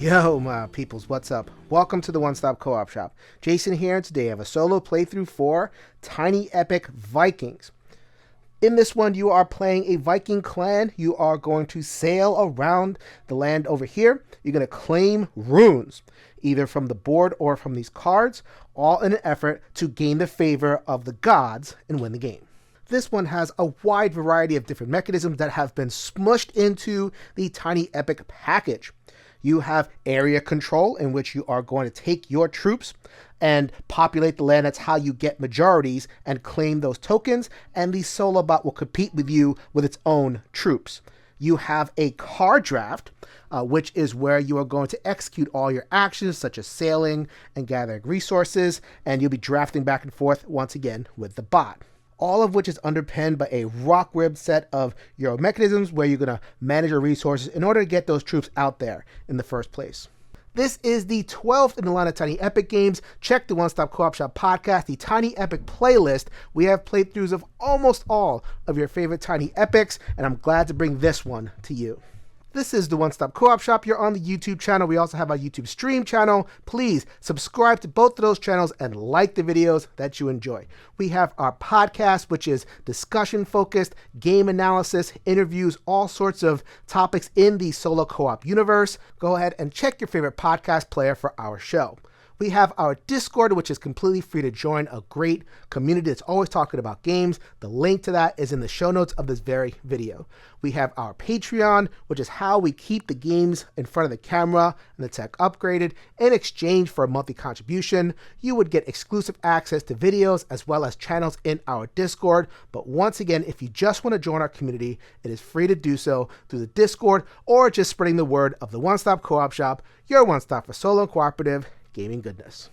Yo, my peoples, what's up? Welcome to the One Stop Co-op Shop. Jason here, and today I have a solo playthrough for Tiny Epic Vikings. In this one, you are playing a Viking clan. You are going to sail around the land over here. You're going to claim runes, either from the board or from these cards, all in an effort to gain the favor of the gods and win the game. This one has a wide variety of different mechanisms that have been smushed into the Tiny Epic package. You have area control, in which you are going to take your troops and populate the land. That's how you get majorities and claim those tokens, and the solo bot will compete with you with its own troops. You have a card draft, which is where you are going to execute all your actions, such as sailing and gathering resources, and you'll be drafting back and forth once again with the bot. All of which is underpinned by a rock-ribbed set of Euro mechanisms where you're going to manage your resources in order to get those troops out there in the first place. This is the 12th in the line of Tiny Epic games. Check the One Stop Co-op Shop podcast, the Tiny Epic playlist. We have playthroughs of almost all of your favorite Tiny Epics, and I'm glad to bring this one to you. This is the One Stop Co-op Shop. You're on the YouTube channel. We also have our YouTube stream channel. Please subscribe to both of those channels and like the videos that you enjoy. We have our podcast, which is discussion focused, game analysis, interviews, all sorts of topics in the solo co-op universe. Go ahead and check your favorite podcast player for our show. We have our Discord, which is completely free to join, a great community that's always talking about games. The link to that is in the show notes of this very video. We have our Patreon, which is how we keep the games in front of the camera and the tech upgraded. In exchange for a monthly contribution, you would get exclusive access to videos as well as channels in our Discord. But once again, if you just want to join our community, it is free to do so through the Discord or just spreading the word of the One Stop Co-op Shop, your one stop for solo and cooperative gaming goodness.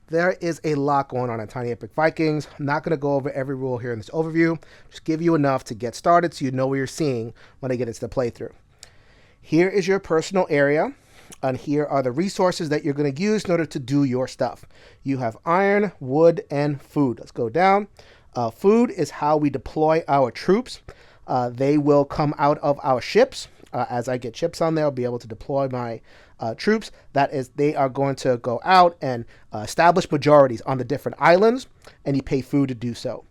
There is a lot going on in Tiny Epic Vikings. I'm not going to go over every rule here in this overview. Just give you enough to get started so you know what you're seeing when I get into the playthrough. Here is your personal area, and here are the resources that you're going to use in order to do your stuff. You have iron, wood, and food. Let's go down. Food is how we deploy our troops. They will come out of our ships. As I get chips on there, I'll be able to deploy my troops. That is, they are going to go out and establish majorities on the different islands, and you pay food to do so.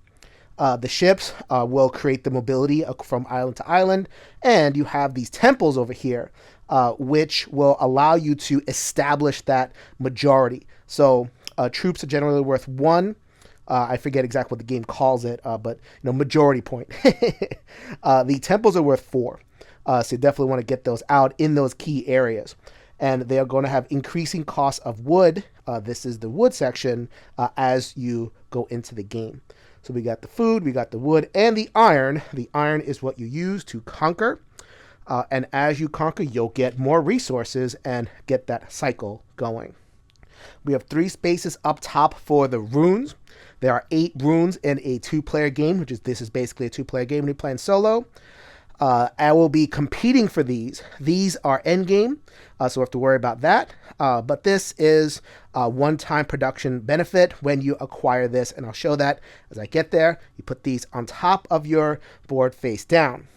The ships will create the mobility from island to island, and you have these temples over here, which will allow you to establish that majority. So troops are generally worth 1. I forget exactly what the game calls it, but majority point. The temples are worth 4. So you definitely want to get those out in those key areas. And they are going to have increasing costs of wood. This is the wood section as you go into the game. So we got the food, we got the wood, and the iron. The iron is what you use to conquer. And as you conquer, you'll get more resources and get that cycle going. We have 3 spaces up top for the runes. There are 8 runes in a 2-player game, this is basically a 2-player game when you're playing solo. I will be competing for these. These are endgame, so we have to worry about that. But this is a one-time production benefit when you acquire this, and I'll show that as I get there. You put these on top of your board face down.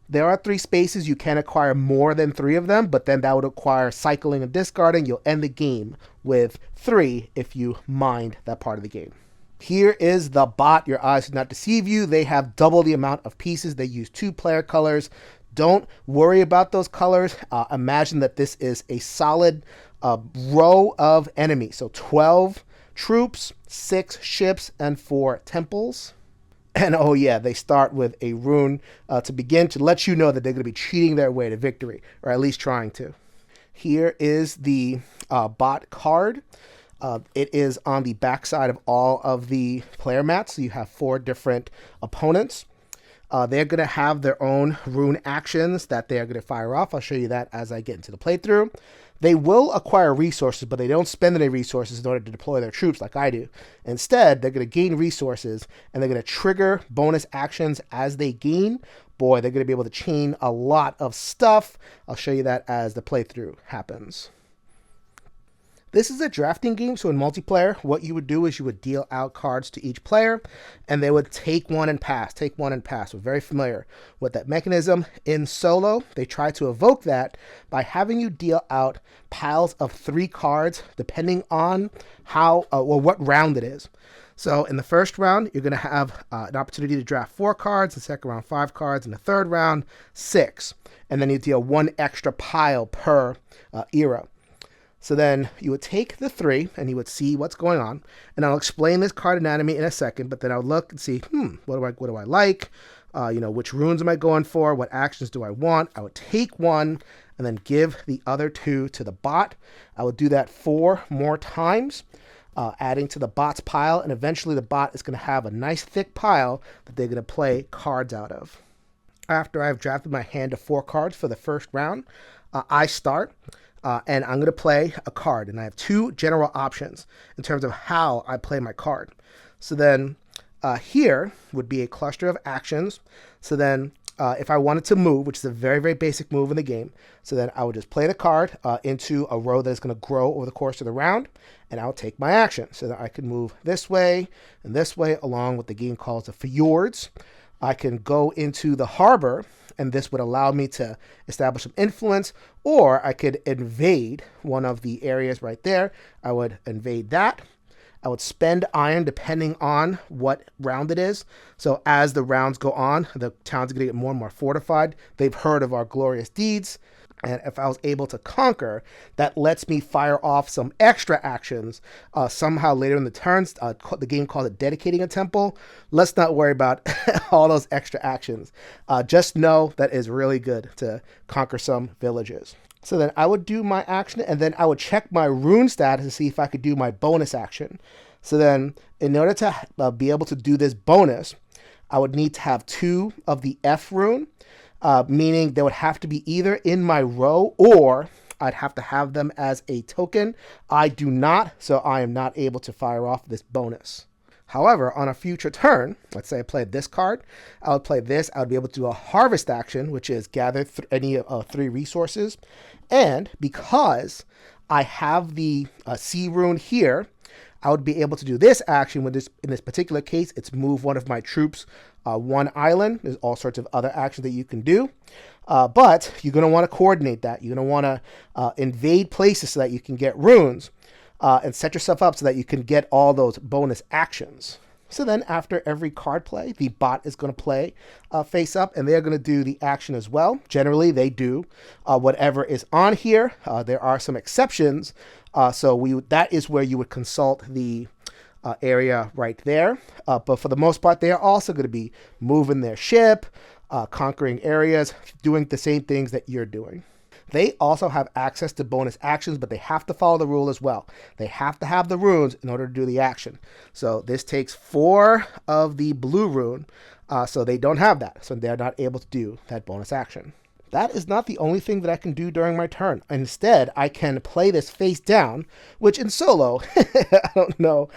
There are 3 spaces. You can acquire more than 3 of them, but then that would require cycling and discarding. You'll end the game with 3 if you mind that part of the game. Here is the bot. Your eyes do not deceive you. They have double the amount of pieces. They use 2-player colors. Don't worry about those colors. Imagine that this is a solid row of enemies. So 12 troops, 6 ships, and 4 temples. And oh yeah, they start with a rune to begin to let you know that they're going to be cheating their way to victory, or at least trying to. Here is the bot card. It is on the backside of all of the player mats. So you have 4 different opponents. They're going to have their own rune actions that they are going to fire off. I'll show you that as I get into the playthrough. They will acquire resources, but they don't spend any resources in order to deploy their troops like I do. Instead, they're going to gain resources, and they're going to trigger bonus actions as they gain. Boy, they're going to be able to chain a lot of stuff. I'll show you that as the playthrough happens. This is a drafting game, so in multiplayer, what you would do is you would deal out cards to each player, and they would take one and pass, take one and pass. We're very familiar with that mechanism. In solo, they try to evoke that by having you deal out piles of 3 cards, depending on how or what round it is. So in the first round, you're going to have an opportunity to draft 4 cards, the second round 5 cards, and the third round 6. And then you deal 1 extra pile per era. So then you would take the 3 and you would see what's going on. And I'll explain this card anatomy in a second, but then I'll look and see, what do I like? Which runes am I going for? What actions do I want? I would take 1 and then give the other 2 to the bot. I would do that 4 more times, adding to the bot's pile. And eventually the bot is going to have a nice thick pile that they're going to play cards out of. After I've drafted my hand of 4 cards for the first round, I start. And I'm going to play a card. And I have 2 general options in terms of how I play my card. So then here would be a cluster of actions. So then if I wanted to move, which is a very, very basic move in the game, so then I would just play the card into a row that is going to grow over the course of the round. And I'll take my action so that I can move this way and this way along what the game calls the fjords. I can go into the harbor, and this would allow me to establish some influence, or I could invade one of the areas right there. I would invade that. I would spend iron depending on what round it is. So as the rounds go on, the town's going to get more and more fortified. They've heard of our glorious deeds. And if I was able to conquer, that lets me fire off some extra actions somehow later in the turns. The game calls it dedicating a temple. Let's not worry about all those extra actions. Just know that it's really good to conquer some villages. So then I would do my action, and then I would check my rune status to see if I could do my bonus action. So then in order to be able to do this bonus, I would need to have 2 of the F rune. Meaning they would have to be either in my row or I'd have to have them as a token. I do not, so I am not able to fire off this bonus. However, on a future turn, let's say I played this card, I would play this. I would be able to do a harvest action, which is gather any 3 resources. And because I have the C rune here, I would be able to do this action in this particular case. It's move one of my troops 1 island. There's all sorts of other actions that you can do. But you're going to want to coordinate that. You're going to want to invade places so that you can get runes and set yourself up so that you can get all those bonus actions. So then after every card play, the bot is going to play face up, and they're going to do the action as well. Generally, they do whatever is on here. There are some exceptions. So that is where you would consult the area right there. But for the most part, they are also going to be moving their ship, conquering areas, doing the same things that you're doing. They also have access to bonus actions, but they have to follow the rule as well. They have to have the runes in order to do the action. So this takes 4 of the blue rune, so they don't have that. So they're not able to do that bonus action. That is not the only thing that I can do during my turn. Instead, I can play this face down, which in solo, I don't know,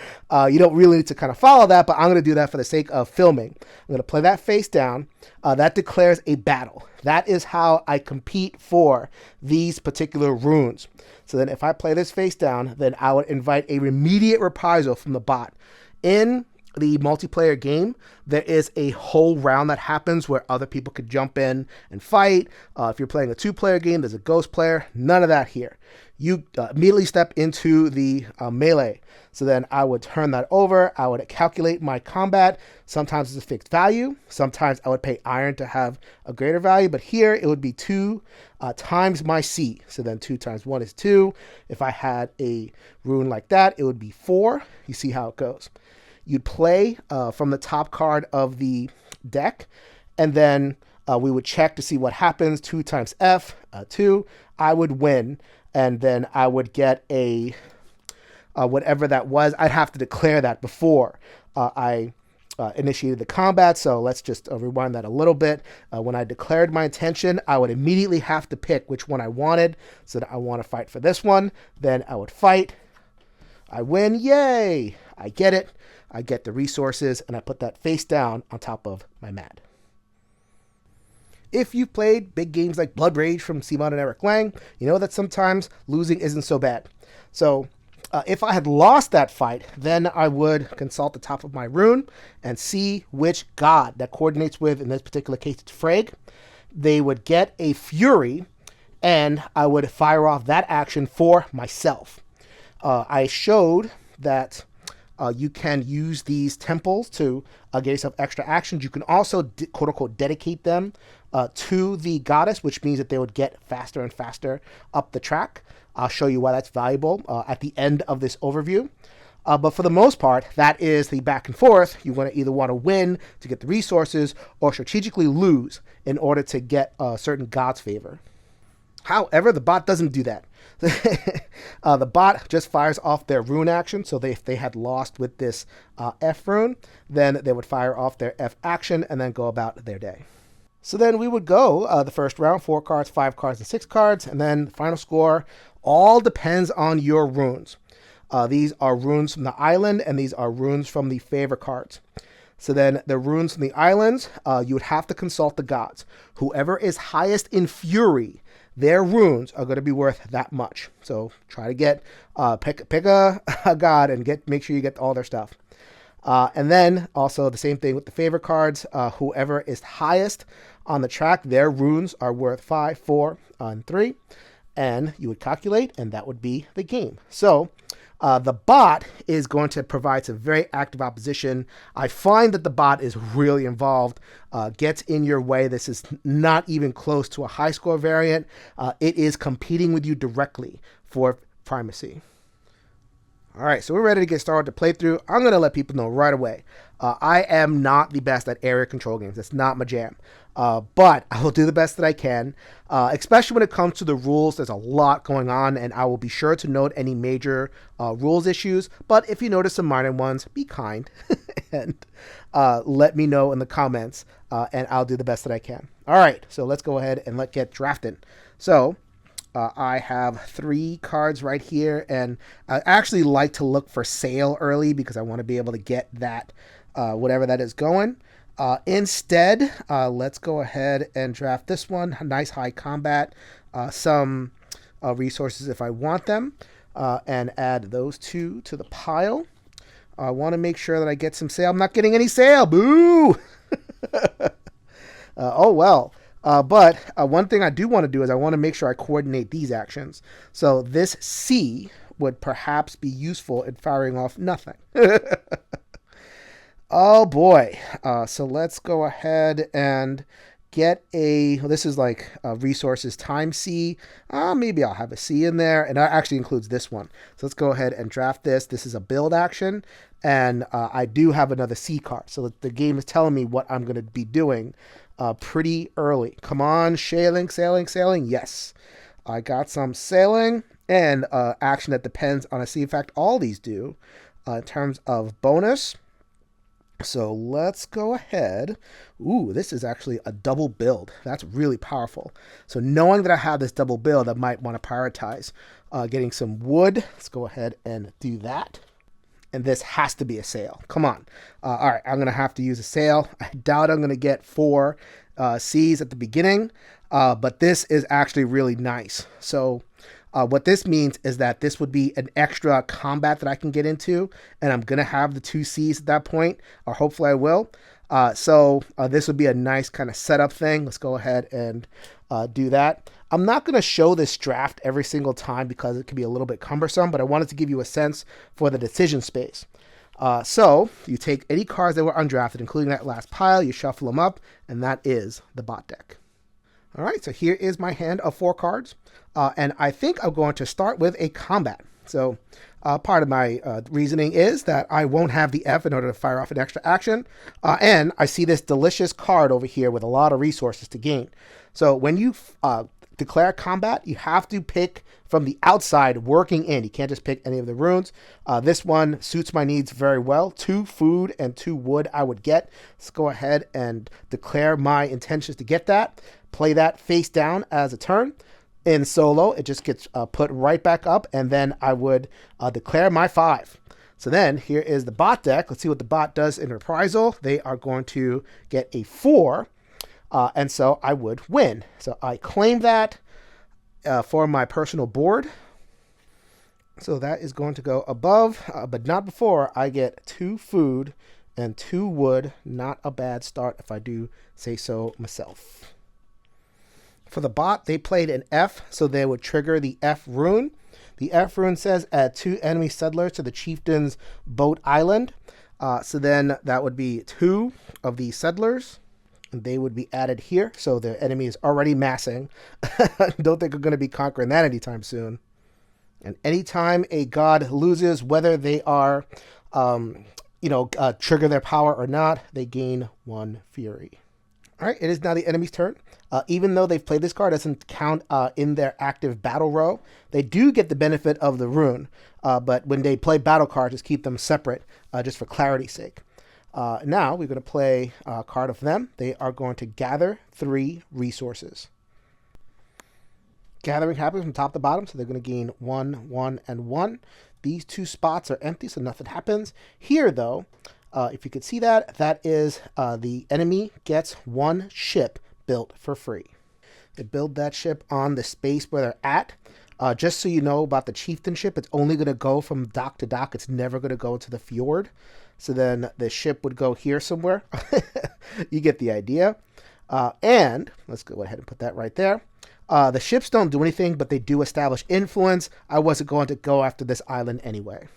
you don't really need to kind of follow that, but I'm going to do that for the sake of filming. I'm going to play that face down. That declares a battle. That is how I compete for these particular runes. So then if I play this face down, then I would invite a immediate reprisal from the bot. In the multiplayer game, there is a whole round that happens where other people could jump in and fight. If you're playing a 2-player game, there's a ghost player. None of that here. You immediately step into the melee. So then I would turn that over. I would calculate my combat. Sometimes it's a fixed value. Sometimes I would pay iron to have a greater value. But here it would be 2 times my C. So then 2 times 1 is 2. If I had a rune like that, it would be 4. You see how it goes. You'd play from the top card of the deck, and then we would check to see what happens. 2 times F, 2. I would win, and then I would get a whatever that was. I'd have to declare that before I initiated the combat. So let's just rewind that a little bit. When I declared my intention, I would immediately have to pick which one I wanted. So that I want to fight for this one. Then I would fight. I win. Yay! I get it. I get the resources, and I put that face down on top of my mat. If you've played big games like Blood Rage from Simon and Eric Lang, you know that sometimes losing isn't so bad. So If I had lost that fight, then I would consult the top of my rune and see which god that coordinates with, in this particular case, it's Frigg. They would get a fury, and I would fire off that action for myself. I showed that you can use these temples to get yourself extra actions. You can also, quote unquote, dedicate them to the goddess, which means that they would get faster and faster up the track. I'll show you why that's valuable at the end of this overview. But for the most part, that is the back and forth. You want to either want to win to get the resources or strategically lose in order to get a certain god's favor. However, the bot doesn't do that. The bot just fires off their rune action. So if they had lost with this F rune, then they would fire off their F action and then go about their day. So then we would go the first round, 4 cards, 5 cards, and 6 cards. And then the final score all depends on your runes. These are runes from the island, and these are runes from the favor cards. So then the runes from the islands, you would have to consult the gods. Whoever is highest in fury, their runes are going to be worth that much. So try to get pick a god and make sure you get all their stuff. And then also the same thing with the favor cards. Whoever is highest on the track, their runes are worth 5, 4, and 3. And you would calculate, and that would be the game. So the bot is going to provide some very active opposition. I find that the bot is really involved, gets in your way. This is not even close to a high score variant. It is competing with you directly for primacy. All right, so we're ready to get started to play through. I'm going to let people know right away. I am not the best at area control games. That's not my jam. But I will do the best that I can, especially when it comes to the rules. There's a lot going on, and I will be sure to note any major rules issues. But if you notice some minor ones, be kind and let me know in the comments, and I'll do the best that I can. All right, so let's go ahead and let's get drafting. So I have 3 cards right here, and I actually like to look for sale early because I want to be able to get that, whatever that is going. Instead, let's go ahead and draft this one. Nice high combat, some resources if I want them, and add those 2 to the pile. I want to make sure that I get some sale. I'm not getting any sale. Boo! Oh, well. But one thing I do want to do is I want to make sure I coordinate these actions. So this C would perhaps be useful in firing off nothing. Oh boy. So let's go ahead and get this is like resources times C. Maybe I'll have a C in there, and that actually includes this one. So let's go ahead and draft this. This is a build action, and I do have another C card. So the game is telling me what I'm going to be doing pretty early. Come on, sailing. Yes, I got some sailing and action that depends on a C. In fact, all these do in terms of bonus. So let's go ahead. Ooh, this is actually a double build. That's really powerful. So knowing that I have this double build, I might want to prioritize getting some wood. Let's go ahead and do that. And this has to be a sail. Come on. All right, I'm going to have to use a sail. I doubt I'm going to get 4 C's at the beginning, but this is actually really nice. So what this means is that this would be an extra combat that I can get into, and I'm going to have the 2 C's at that point, or hopefully I will. So this would be a nice kind of setup thing. Let's go ahead and do that. I'm not going to show this draft every single time because it can be a little bit cumbersome, but I wanted to give you a sense for the decision space. So you take any cards that were undrafted, including that last pile, you shuffle them up, and that is the bot deck. All right, so here is my hand of 4 cards, and I think I'm going to start with a combat. So part of my reasoning is that I won't have the F in order to fire off an extra action, and I see this delicious card over here with a lot of resources to gain. So when you declare combat, you have to pick from the outside working in. You can't just pick any of the runes. This one suits my needs very well. 2 food and 2 wood I would get. Let's go ahead and declare my intentions to get that. Play that face down as a turn. In solo, it just gets put right back up, and then I would declare my 5. So then here is the bot deck. Let's see what the bot does in reprisal. They are going to get a 4. And so I would win. So I claim that for my personal board. So that is going to go above, but not before I get 2 food and 2 wood. Not a bad start if I do say so myself. For the bot, they played an F, so they would trigger the F rune. The F rune says add 2 enemy settlers to the chieftain's boat island. So then that would be 2 of the settlers. And they would be added here. So the enemy is already massing. Don't think we're going to be conquering that anytime soon. And anytime a god loses, whether they are, trigger their power or not, they gain 1 fury. All right, it is now the enemy's turn. Even though they've played this card, it doesn't count in their active battle row. They do get the benefit of the rune, but when they play battle cards, just keep them separate, just for clarity's sake. Now we're going to play a card of them. They are going to gather 3 resources. Gathering happens from top to bottom, so they're going to gain 1, 1, and 1. These 2 spots are empty, so nothing happens. Here, though, if you could see that, that is the enemy gets 1 ship built for free. They build that ship on the space where they're at. Just so you know about the chieftainship, it's only going to go from dock to dock. It's never going to go to the fjord. So then the ship would go here somewhere. You get the idea. And let's go ahead and put that right there. The ships don't do anything, but they do establish influence. I wasn't going to go after this island anyway.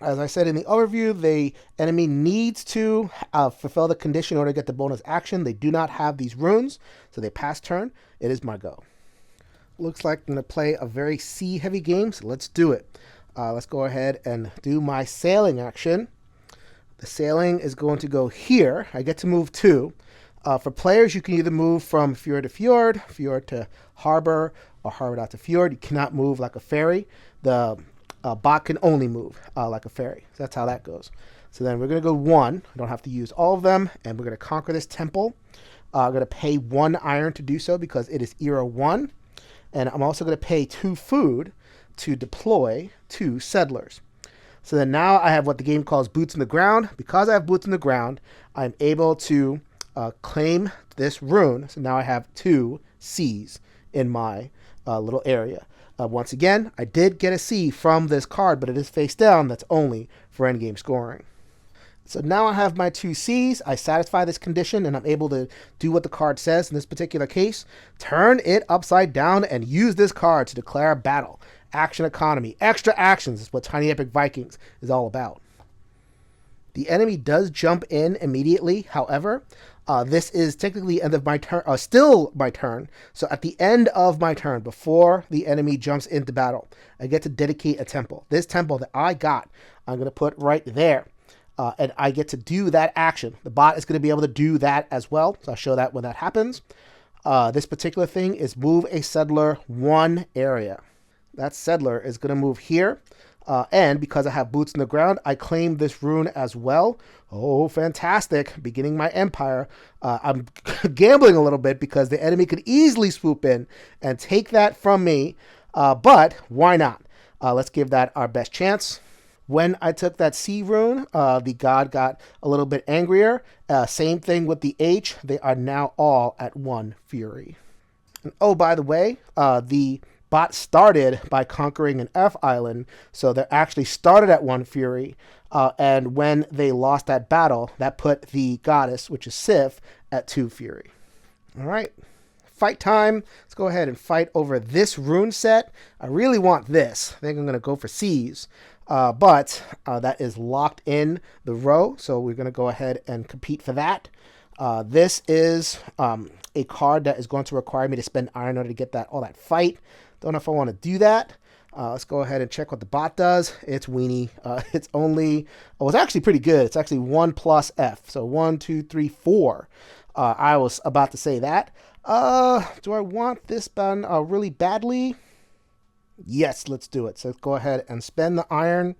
As I said in the overview, the enemy needs to fulfill the condition in order to get the bonus action. They do not have these runes, so they pass turn. It is my go. Looks like I'm going to play a very sea-heavy game, so let's do it. Let's go ahead and do my sailing action. The sailing is going to go here. I get to move 2. For players, you can either move from fjord to fjord, fjord to harbor, or harbor out to fjord. You cannot move like a ferry. The bot can only move like a ferry. So that's how that goes. So then we're going to go 1. I don't have to use all of them. And we're going to conquer this temple. I'm going to pay 1 iron to do so because it is era 1. And I'm also going to pay 2 food to deploy 2 settlers. So then now I have what the game calls boots in the ground. Because I have boots in the ground, I'm able to claim this rune. So now I have 2 C's in my little area. Once again, I did get a C from this card, but it is face down. That's only for endgame scoring. So now I have my 2 C's. I satisfy this condition, and I'm able to do what the card says in this particular case. Turn it upside down and use this card to declare a battle. Action economy. Extra actions is what Tiny Epic Vikings is all about. The enemy does jump in immediately. However, this is technically the end of my turn, still my turn. So at the end of my turn, before the enemy jumps into battle, I get to dedicate a temple. This temple that I got, I'm going to put right there. And I get to do that action. The bot is going to be able to do that as well. So I'll show that when that happens. This particular thing is move a settler 1 area. That settler is going to move here. And because I have boots in the ground, I claim this rune as well. Oh, fantastic. Beginning my empire. I'm gambling a little bit because the enemy could easily swoop in and take that from me. But why not? Let's give that our best chance. When I took that C rune, the god got a little bit angrier. Same thing with the H. They are now all at 1 fury. And oh, by the way, the bot started by conquering an F island, so they actually started at 1 fury, and when they lost that battle, that put the goddess, which is Sif, at 2 fury. All right, fight time. Let's go ahead and fight over this rune set. I really want this. I think I'm going to go for C's, but that is locked in the row, so we're going to go ahead and compete for that. This is a card that is going to require me to spend iron in order to get all that fight. Don't know if I want to do that. Let's go ahead and check what the bot does. It's weenie. It's actually pretty good. It's actually 1 plus F. So 1, 2, 3, 4. I was about to say that. Do I want this done really badly? Yes, let's do it. So let's go ahead and spend the iron.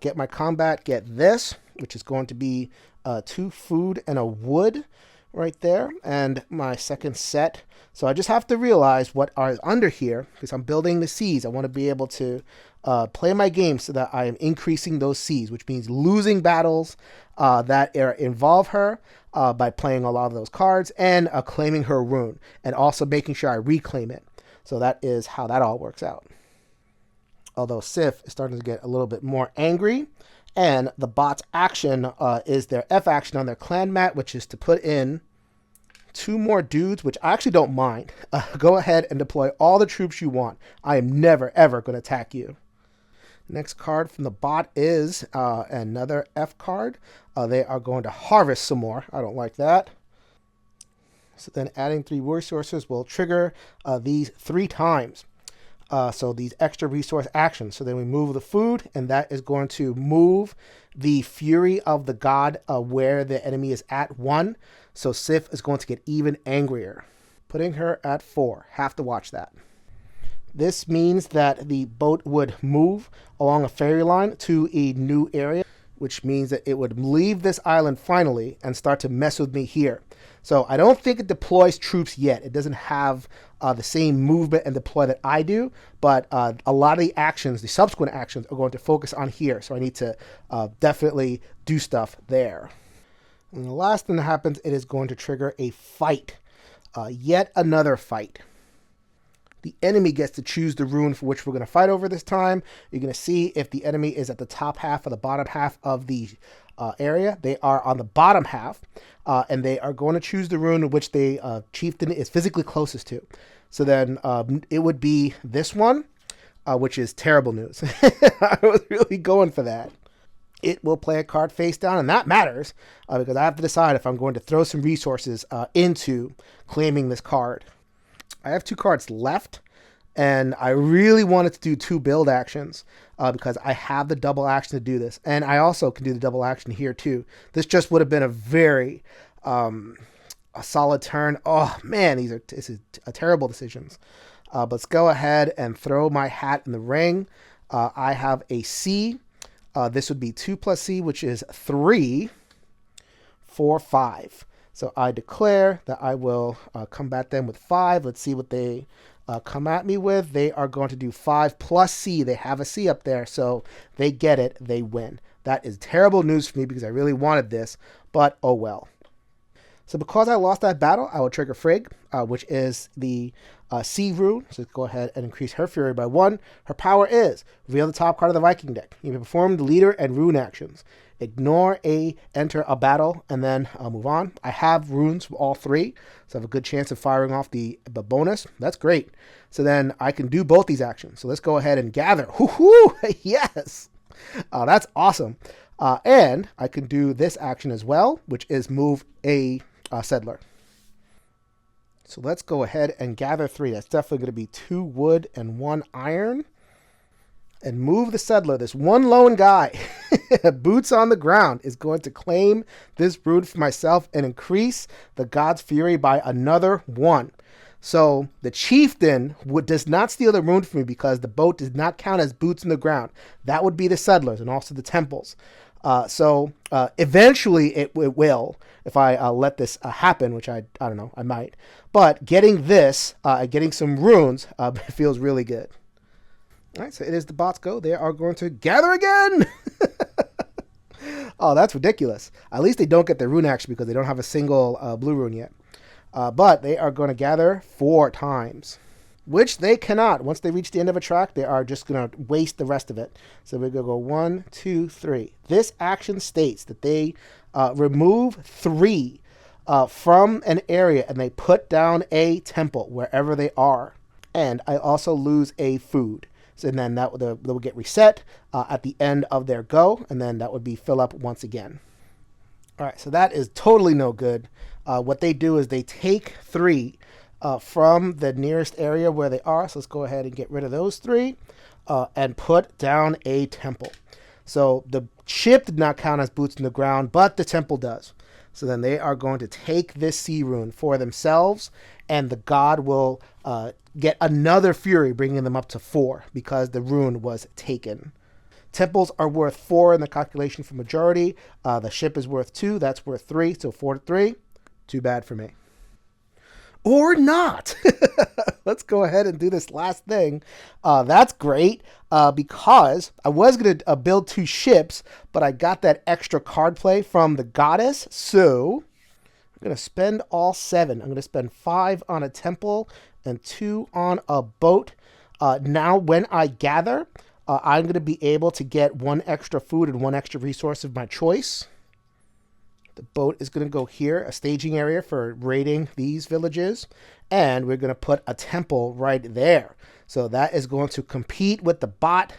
Get my combat. Get this, which is going to be 2 food and a wood right there. And my second set. So I just have to realize what are under here because I'm building the C's. I want to be able to play my game so that I am increasing those C's, which means losing battles that involve her by playing a lot of those cards and claiming her rune and also making sure I reclaim it. So that is how that all works out. although Sif is starting to get a little bit more angry. And the bot's action is their F action on their clan mat, which is to put in 2 more dudes, which I actually don't mind. Go ahead and deploy all the troops you want. I am never, ever going to attack you. Next card from the bot is another F card. They are going to harvest some more. I don't like that. So then adding 3 resources will trigger these 3 times. So these extra resource actions. So then we move the food, and that is going to move the fury of the god where the enemy is at 1. So Sif is going to get even angrier. Putting her at 4. Have to watch that. This means that the boat would move along a ferry line to a new area, which means that it would leave this island finally and start to mess with me here. So I don't think it deploys troops yet. It doesn't have the same movement and deploy that I do, but a lot of the actions, the subsequent actions, are going to focus on here. So I need to definitely do stuff there. And the last thing that happens, it is going to trigger a fight. Yet another fight. The enemy gets to choose the rune for which we're going to fight over this time. You're going to see if the enemy is at the top half or the bottom half of the area. They are on the bottom half, and they are going to choose the rune which the chieftain is physically closest to. So then it would be this one, which is terrible news. I was really going for that. It will play a card face down, and that matters because I have to decide if I'm going to throw some resources into claiming this card. I have 2 cards left, and I really wanted to do 2 build actions because I have the double action to do this. And I also can do the double action here too. This just would have been a very a solid turn. Oh man, this is terrible decisions. Let's go ahead and throw my hat in the ring. I have a C. This would be 2 plus C, which is 3, 4, 5. So I declare that I will combat them with 5. Let's see what they come at me with. They are going to do 5 plus C. They have a C up there, so they get it. They win. That is terrible news for me because I really wanted this, but oh well. So because I lost that battle, I will trigger Frigg, which is the C rune. So go ahead and increase her fury by 1. Her power is reveal the top card of the Viking deck. You may perform the leader and rune actions. Ignore enter a battle, and then move on. I have runes from all 3, so I have a good chance of firing off the bonus. That's great. So then I can do both these actions. So let's go ahead and gather. Woohoo! Yes! That's awesome. And I can do this action as well, which is move a settler. So let's go ahead and gather 3. That's definitely going to be 2 wood and 1 iron. And move the settler, this one lone guy, boots on the ground, is going to claim this rune for myself and increase the god's fury by another 1. So the chieftain does not steal the rune from me because the boat does not count as boots in the ground. That would be the settlers and also the temples. So eventually it will, if I let this happen, which I don't know, I might. But getting this, getting some runes, feels really good. All right, so it is the bots go. They are going to gather again. Oh, that's ridiculous. At least they don't get their rune action because they don't have a single blue rune yet. But they are going to gather 4 times, which they cannot. Once they reach the end of a track, they are just going to waste the rest of it. So we're going to go 1, 2, 3. This action states that they remove 3 from an area and they put down a temple wherever they are. And I also lose a food. So then that will get reset at the end of their go, and then that would be fill up once again. All right, so that is totally no good. What they do is they take 3 from the nearest area where they are. So let's go ahead and get rid of those 3 and put down a temple. So the ship did not count as boots in the ground, but the temple does. So then they are going to take this sea rune for themselves, and the god will get another fury, bringing them up to 4 because the rune was taken. Temples are worth 4 in the calculation for majority. The ship is worth 2. That's worth 3. So 4 to 3. Too bad for me. Or not. Let's go ahead and do this last thing. That's great because I was going to build 2 ships, but I got that extra card play from the goddess. So I'm going to spend all 7. I'm going to spend 5 on a temple and 2 on a boat. Now when I gather, I'm going to be able to get one extra food and one extra resource of my choice. The boat is going to go here, a staging area for raiding these villages. And we're going to put a temple right there. So that is going to compete with the bot.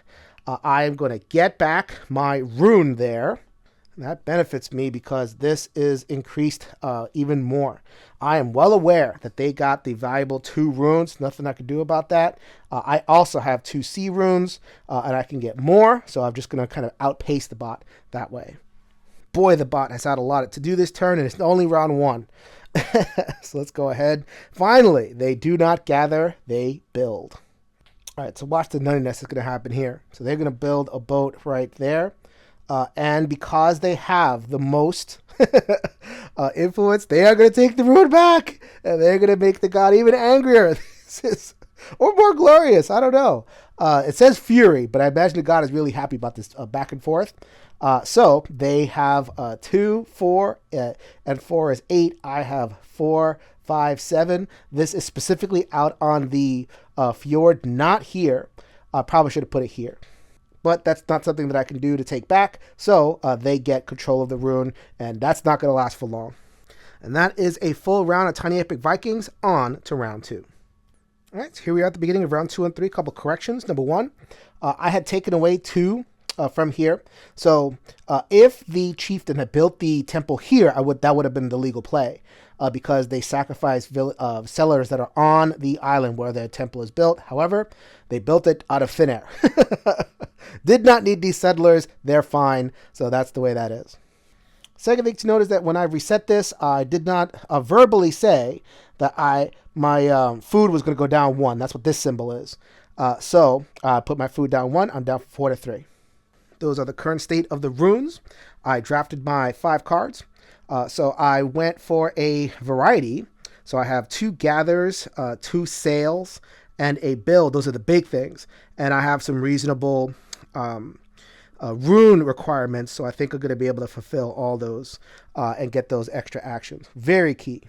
I am going to get back my rune there. And that benefits me because this is increased even more. I am well aware that they got the valuable 2 runes. Nothing I can do about that. I also have 2 sea runes, and I can get more. So I'm just going to kind of outpace the bot that way. Boy, the bot has had a lot to do this turn, and it's only round 1. So let's go ahead. Finally, they do not gather, they build. All right, so watch the nuttiness that's going to happen here. So they're going to build a boat right there. And because they have the most influence, they are going to take the rune back. And they're going to make the god even angrier. Or more glorious. I don't know. It says fury, but I imagine the god is really happy about this back and forth. So they have 2, 4, and 4 is 8. I have 4, 5, 7. This is specifically out on the fjord, not here. I probably should have put it here. But that's not something that I can do to take back. So they get control of the rune, and that's not going to last for long. And that is a full round of Tiny Epic Vikings. On to round 2. All right, so here we are at the beginning of round 2 and 3. A couple corrections. Number 1, I had taken away 2 from here. So if the chieftain had built the temple here, that would have been the legal play. Because they sacrificed settlers that are on the island where their temple is built. However, they built it out of thin air. Did not need these settlers. They're fine. So that's the way that is. Second thing to note is that when I reset this, I did not verbally say that my food was going to go down 1. That's what this symbol is. So I put my food down 1. I'm down from 4 to 3. Those are the current state of the runes. I drafted my 5 cards. So I went for a variety. So I have 2 gathers, 2 sails, and a build. Those are the big things. And I have some reasonable rune requirements. So I think I'm going to be able to fulfill all those and get those extra actions. Very key.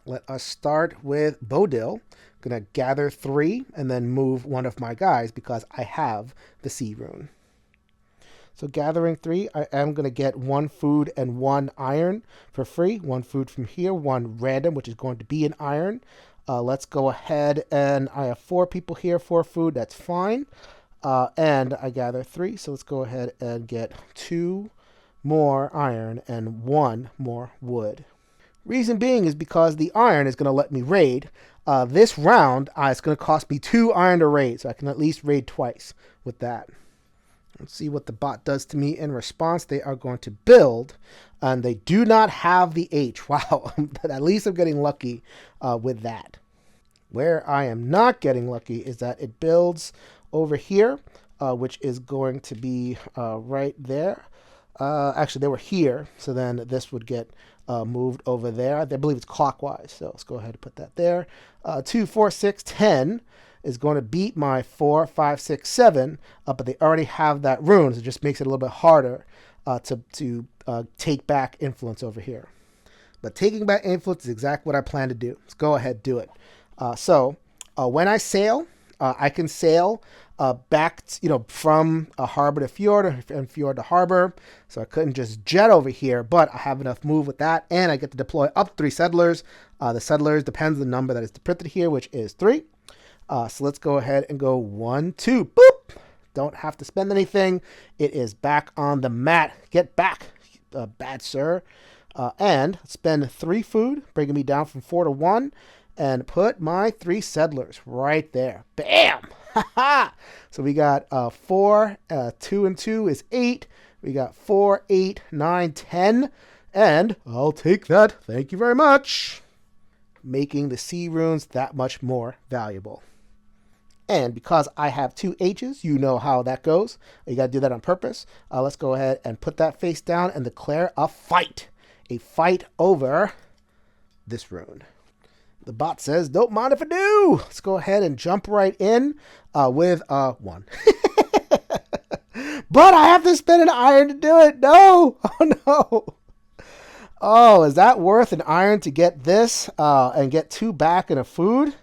Let us start with Bodil. I'm going to gather 3 and then move one of my guys because I have the sea rune. So gathering 3, I am going to get 1 food and 1 iron for free. 1 food from here, 1 random, which is going to be an iron. Let's go ahead, and I have 4 people here, 4 food. That's fine. And I gather 3, so let's go ahead and get 2 more iron and 1 more wood. Reason being is because the iron is going to let me raid. This round, it's going to cost me 2 iron to raid, so I can at least raid twice with that. Let's see what the bot does to me in response. They are going to build, and they do not have the H. Wow, but at least I'm getting lucky with that. Where I am not getting lucky is that it builds over here, which is going to be right there. Actually, they were here, so then this would get moved over there. I believe it's clockwise, so let's go ahead and put that there. 2, 4, 6, 10 is going to beat my 4, 5, 6, 7, but they already have that rune, so it just makes it a little bit harder to take back influence over here. But taking back influence is exactly what I plan to do. Let's go ahead, do it. So when I sail, I can sail back, from a harbor to fjord and fjord to harbor. So I couldn't just jet over here, but I have enough move with that, and I get to deploy up 3 settlers. The settlers depends on the number that is depicted here, which is 3. So let's go ahead and go 1, 2, boop. Don't have to spend anything. It is back on the mat. Get back, bad sir. And spend 3 food, bringing me down from 4 to 1, and put my 3 settlers right there. Bam! So we got 4, 2 and 2 is 8. We got 4, 8, 9, 10. And I'll take that. Thank you very much. Making the sea runes that much more valuable. And because I have 2 H's, you know how that goes. You got to do that on purpose. Let's go ahead and put that face down and declare a fight. A fight over this rune. The bot says, don't mind if I do. Let's go ahead and jump right in with 1. But I have to spend an iron to do it. No. Oh, no. Oh, is that worth an iron to get this and get 2 back in a food?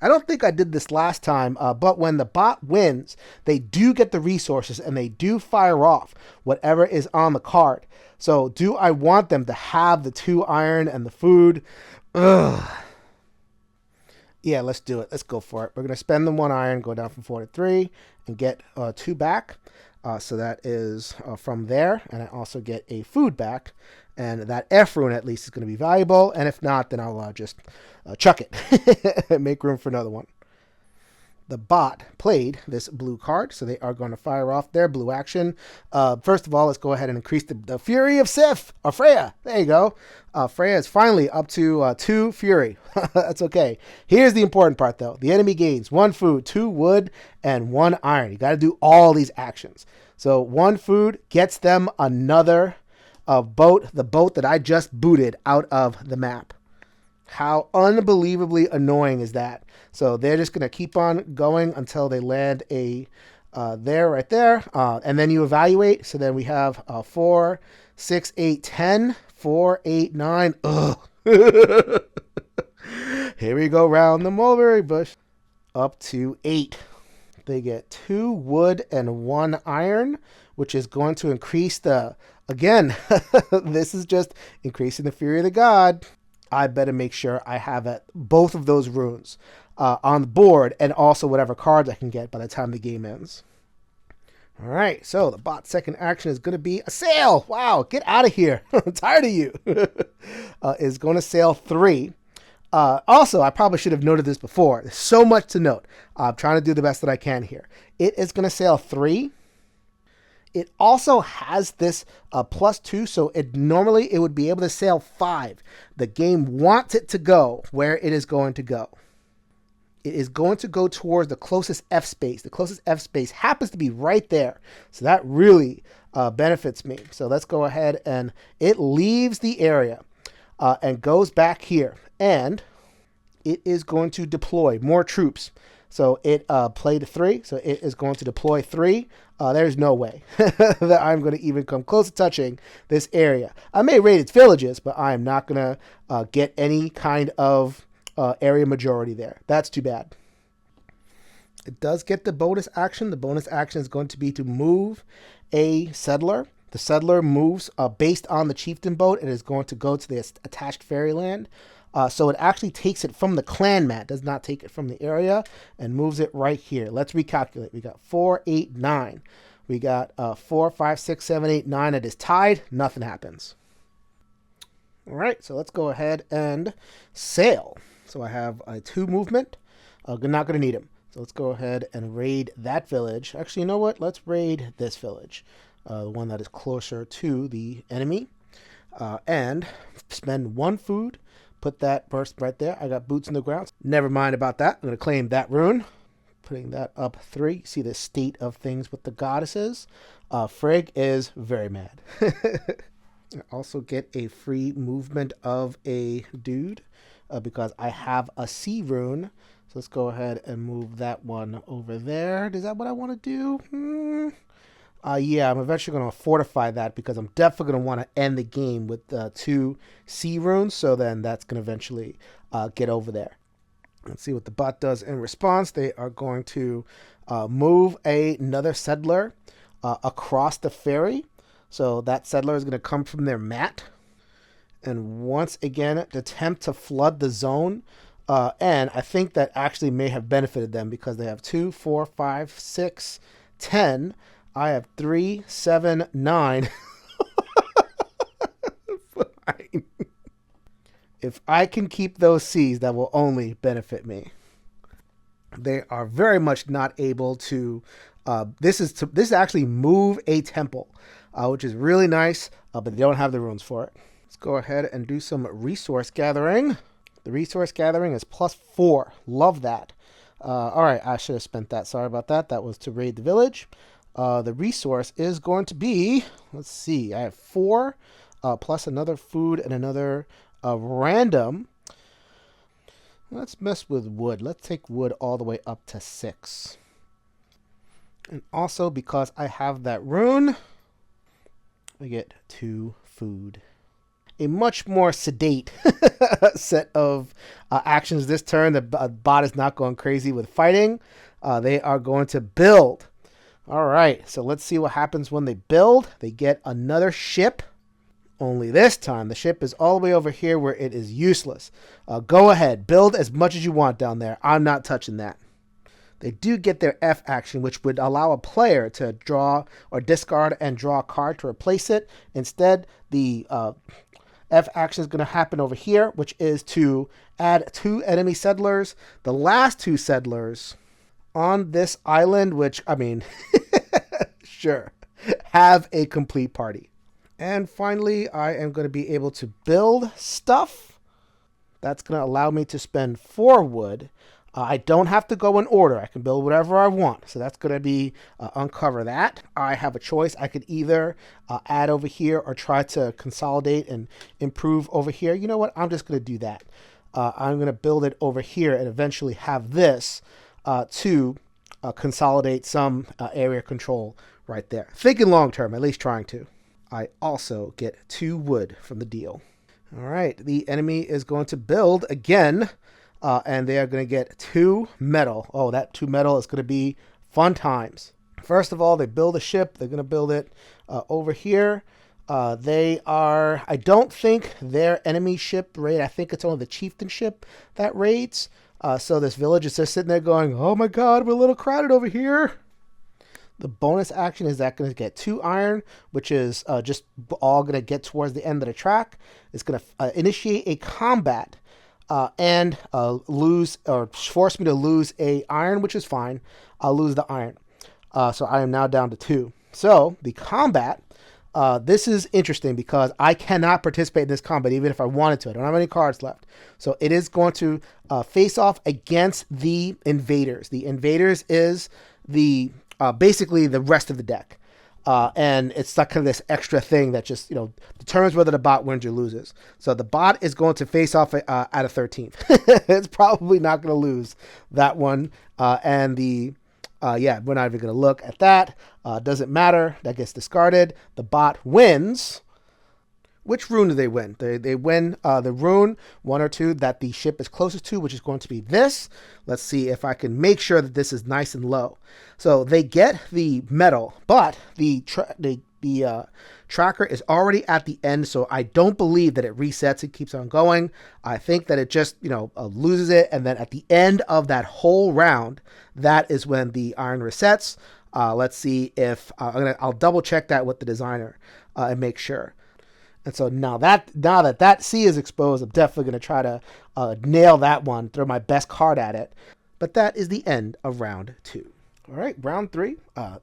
I don't think I did this last time, but when the bot wins, they do get the resources and they do fire off whatever is on the card. So do I want them to have the 2 iron and the food? Ugh. Yeah, let's do it. Let's go for it. We're going to spend the 1 iron, go down from 4 to 3, and get 2 back. So that is from there. And I also get a food back. And that F rune at least is going to be valuable. And if not, then I'll just chuck it and make room for another one. The bot played this blue card, so they are going to fire off their blue action. First of all, let's go ahead and increase the Fury of Sif, or Freya. There you go. Freya is finally up to 2 Fury. That's okay. Here's the important part, though. The enemy gains 1 food, 2 wood, and 1 iron. You got to do all these actions. So 1 food gets them another boat, the boat that I just booted out of the map. How unbelievably annoying is that? So they're just going to keep on going until they land a right there. And then you evaluate. So then we have 4, 6, 8, 10, 4, 8, 9. Ugh. Here we go round the mulberry bush. Up to 8. They get 2 wood and 1 iron, which is going to increase the... Again, this is just increasing the fury of the god. I better make sure I have both of those runes on the board and also whatever cards I can get by the time the game ends. All right, so the bot's second action is going to be a sail. Wow, get out of here. I'm tired of you. Is going to sail 3. Also, I probably should have noted this before. There's so much to note. I'm trying to do the best that I can here. It is going to sail 3. It also has this +2, so normally it would be able to sail 5. The game wants it to go where it is going to go. It is going to go towards the closest F space. The closest F space happens to be right there. So that really benefits me. So let's go ahead, and it leaves the area and goes back here. And it is going to deploy more troops. So it played 3, so it is going to deploy 3. There's no way that I'm going to even come close to touching this area. I may raid its villages, but I'm not going to get any kind of area majority there. That's too bad. It does get the bonus action. The bonus action is going to be to move a settler. The settler moves based on the chieftain boat. It is going to go to the attached fairyland. So it actually takes it from the clan mat, does not take it from the area, and moves it right here. Let's recalculate. We got 4, 8, 9. We got 4, 5, 6, 7, 8, 9. It is tied. Nothing happens. All right, so let's go ahead and sail. So I have a 2 movement. We're not going to need him. So let's go ahead and raid that village. Actually, you know what? Let's raid this village, the one that is closer to the enemy, and spend 1 food. Put that burst right there. I got boots in the ground. Never mind about that. I'm going to claim that rune. Putting that up 3. See the state of things with the goddesses. Frigg is very mad. I also get a free movement of a dude because I have a sea rune. So let's go ahead and move that one over there. Is that what I want to do? Yeah, I'm eventually going to fortify that because I'm definitely going to want to end the game with 2 sea runes. So then that's going to eventually get over there. Let's see what the bot does in response. They are going to move another settler across the ferry. So that settler is going to come from their mat. And once again, attempt to flood the zone. And I think that actually may have benefited them because they have 2, 4, 5, 6, 10. I have 3, 7, 9. Fine. If I can keep those C's, that will only benefit me. They are very much not able to. This is actually move a temple, which is really nice, but they don't have the runes for it. Let's go ahead and do some resource gathering. The resource gathering is +4. Love that. All right, I should have spent that. Sorry about that. That was to raid the village. The resource is going to be, let's see, I have 4 plus another food and another random. Let's mess with wood. Let's take wood all the way up to 6. And also because I have that rune, I get 2 food. a much more sedate set of actions this turn. The bot is not going crazy with fighting. They are going to build. All right, so let's see what happens when they build. They get another ship. Only this time, the ship is all the way over here where it is useless. Go ahead, build as much as you want down there. I'm not touching that. They do get their F action, which would allow a player to draw or discard and draw a card to replace it. Instead, the F action is going to happen over here, which is to add 2 enemy settlers. The last 2 settlers on this island, which, I mean, sure, have a complete party. And finally, I am going to be able to build stuff. That's going to allow me to spend 4 wood. I don't have to go in order. I can build whatever I want. So that's going to be uncover that. I have a choice. I could either add over here or try to consolidate and improve over here. You know what? I'm just going to do that. I'm going to build it over here and eventually have this to consolidate some area control right there. Thinking long term, at least trying to. I also get 2 wood from the deal. All right, the enemy is going to build again, and they are going to get 2 metal. Oh, that 2 metal is going to be fun times. First of all, they build a ship. They're going to build it over here. I don't think their enemy ship raid. I think it's only the chieftain ship that raids. So this village is just sitting there going, oh my God, we're a little crowded over here. The bonus action is that going to get 2 iron, which is just all going to get towards the end of the track. It's going to initiate a combat and lose or force me to lose a iron, which is fine. I'll lose the iron. So I am now down to 2. So the combat, this is interesting because I cannot participate in this combat even if I wanted to. I don't have any cards left. So it is going to face off against the invaders. The invaders is the basically the rest of the deck. And it's like kind of this extra thing that just, determines whether the bot wins or loses. So the bot is going to face off at a 13th. It's probably not going to lose that one. And we're not even going to look at that. Doesn't matter. That gets discarded. The bot wins. Which rune do they win? They win the rune 1 or 2 that the ship is closest to, which is going to be this. Let's see if I can make sure that this is nice and low. So they get the metal, but the tracker is already at the end, so I don't believe that it resets. It keeps on going. I think that it just loses it, and then at the end of that whole round, that is when the iron resets. Let's see if I'll double check that with the designer and make sure. And so now that C is exposed, I'm definitely going to try to nail that one, throw my best card at it. But that is the end of round 2. All right, round 3.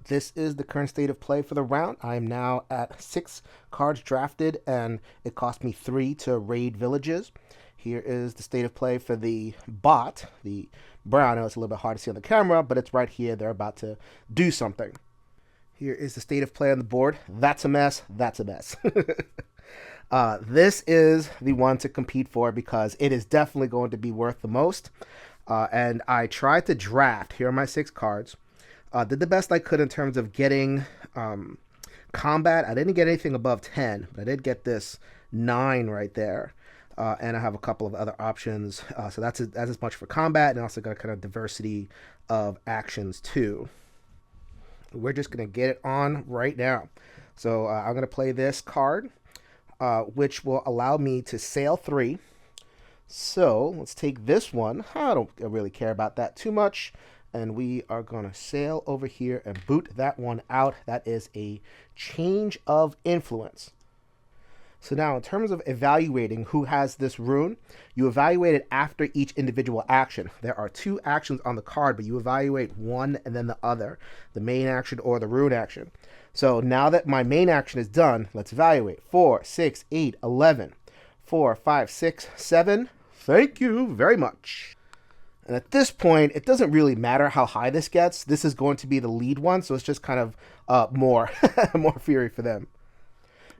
This is the current state of play for the round. I am now at 6 cards drafted, and it cost me 3 to raid villages. Here is the state of play for the bot, the brown. I know it's a little bit hard to see on the camera, but it's right here. They're about to do something. Here is the state of play on the board. That's a mess. That's a mess. This is the one to compete for because it is definitely going to be worth the most. And I tried to draft. Here are my 6 cards. Did the best I could in terms of getting combat. I didn't get anything above 10, but I did get this 9 right there. And I have a couple of other options. So that's as much for combat, and also got a kind of diversity of actions too. We're just going to get it on right now. So I'm going to play this card, which will allow me to sail 3. So let's take this one. I don't really care about that too much. And we are going to sail over here and boot that one out. That is a change of influence. So now in terms of evaluating who has this rune, you evaluate it after each individual action. There are 2 actions on the card, but you evaluate one and then the other, the main action or the rune action. So now that my main action is done, let's evaluate. 4, 6, 8, 11. 4, 5, 6, 7. Thank you very much. And at this point, it doesn't really matter how high this gets. This is going to be the lead one, so it's just kind of more fury for them.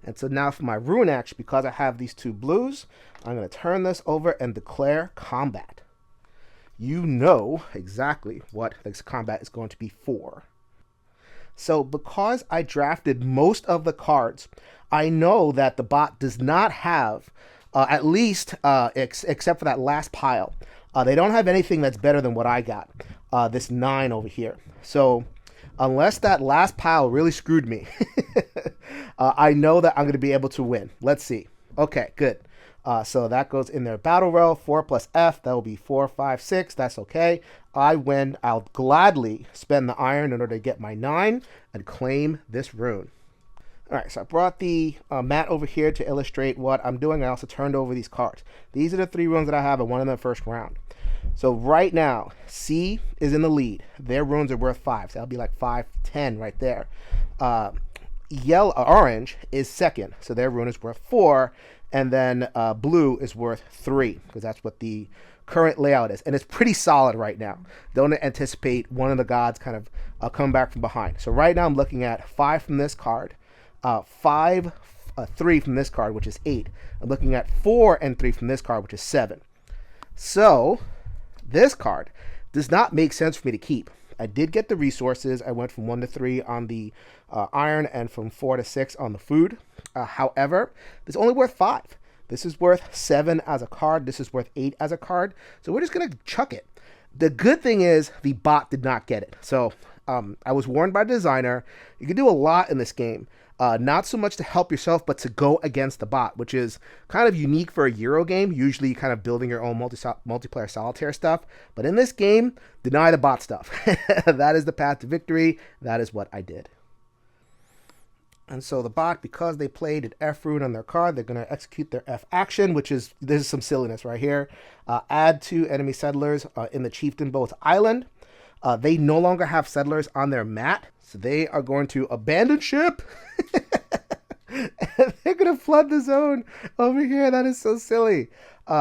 And so now for my rune action, because I have these 2 blues, I'm going to turn this over and declare combat. You know exactly what this combat is going to be for. So because I drafted most of the cards, I know that the bot does not have, at least except for that last pile, they don't have anything that's better than what I got, this 9 over here. So unless that last pile really screwed me, I know that I'm going to be able to win. Let's see. Okay, good. So that goes in their battle row. 4 plus F, that will be 4, 5, 6. That's okay. I win. I'll gladly spend the iron in order to get my 9 and claim this rune. All right, so I brought the mat over here to illustrate what I'm doing. I also turned over these cards. These are the 3 runes that I have and one in the first round. So right now, C is in the lead. Their runes are worth 5. So that'll be like 5, 10 right there. Orange is second. So their rune is worth 4. And then blue is worth 3, because that's what the current layout is. And it's pretty solid right now. Don't anticipate one of the gods kind of coming back from behind. So right now I'm looking at 5 from this card, 3 from this card, which is 8. I'm looking at 4 and 3 from this card, which is 7. So this card does not make sense for me to keep. I did get the resources. I went from 1 to 3 on the iron and from 4 to 6 on the food. However, this is only worth 5. This is worth 7 as a card. This is worth 8 as a card. So we're just going to chuck it. The good thing is the bot did not get it. So I was warned by the designer. You can do a lot in this game. Not so much to help yourself, but to go against the bot, which is kind of unique for a Euro game. Usually kind of building your own multiplayer solitaire stuff. But in this game, deny the bot stuff. That is the path to victory. That is what I did. And so the bot, because they played an F rune on their card, they're going to execute their F action, which is, this is some silliness right here. Add 2 enemy settlers in the Chieftain Boat's island. They no longer have settlers on their mat, so they are going to abandon ship. And they're going to flood the zone over here. That is so silly.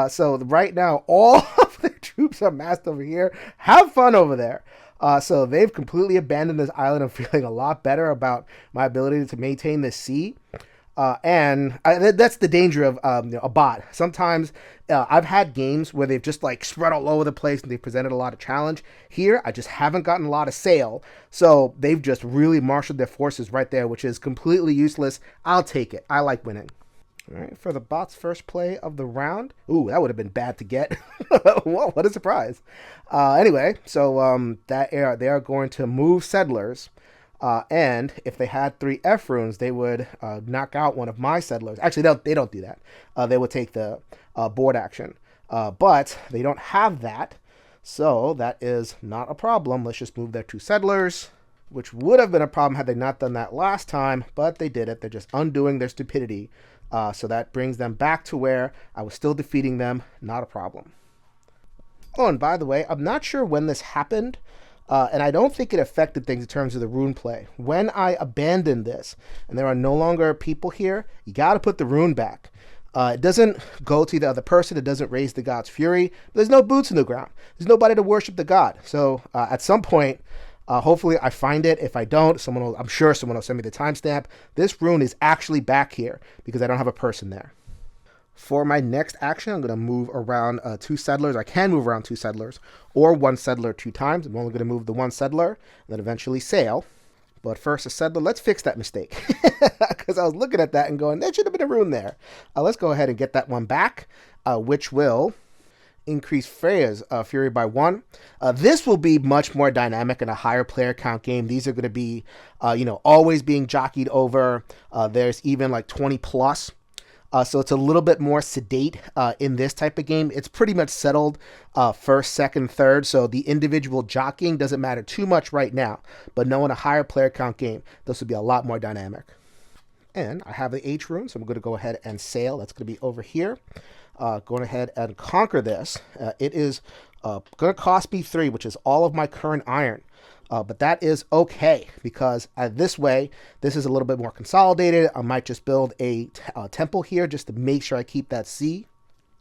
So right now, all of their troops are massed over here. Have fun over there. So they've completely abandoned this island. I'm feeling a lot better about my ability to maintain this sea. That's the danger of a bot. Sometimes I've had games where they've just like spread all over the place and they've presented a lot of challenge. Here, I just haven't gotten a lot of sail. So they've just really marshaled their forces right there, which is completely useless. I'll take it. I like winning. All right, for the bot's first play of the round. Ooh, that would have been bad to get. Whoa, what a surprise. Anyway, so they are going to move settlers. And if they had 3 F runes, they would knock out one of my settlers. Actually, they don't do that. They would take the board action. But they don't have that. So that is not a problem. Let's just move their 2 settlers, which would have been a problem had they not done that last time. But they did it. They're just undoing their stupidity. So that brings them back to where I was still defeating them. Not a problem. Oh, and by the way, I'm not sure when this happened. And I don't think it affected things in terms of the rune play. When I abandoned this, and there are no longer people here, you got to put the rune back. It doesn't go to the other person. It doesn't raise the god's fury. There's no boots in the ground. There's nobody to worship the god. So at some point, hopefully I find it. If I don't, I'm sure someone will send me the timestamp. This rune is actually back here because I don't have a person there. For my next action, I'm going to move around 2 settlers. I can move around 2 settlers or 1 settler 2 times. I'm only going to move the 1 settler and then eventually sail. But first, a settler. Let's fix that mistake. Because I was looking at that and going, there should have been a rune there. Let's go ahead and get that one back, which will increase Freya's fury by 1. This will be much more dynamic in a higher player count game. These are going to be, always being jockeyed over. There's even like 20 plus. So it's a little bit more sedate in this type of game. It's pretty much settled first, second, third. So the individual jockeying doesn't matter too much right now. But knowing a higher player count game, this will be a lot more dynamic. And I have the H rune, so I'm going to go ahead and sail. That's going to be over here. Going ahead and conquer this. It is going to cost me 3, which is all of my current iron. But that is okay because this way, this is a little bit more consolidated. I might just build a temple here just to make sure I keep that sea.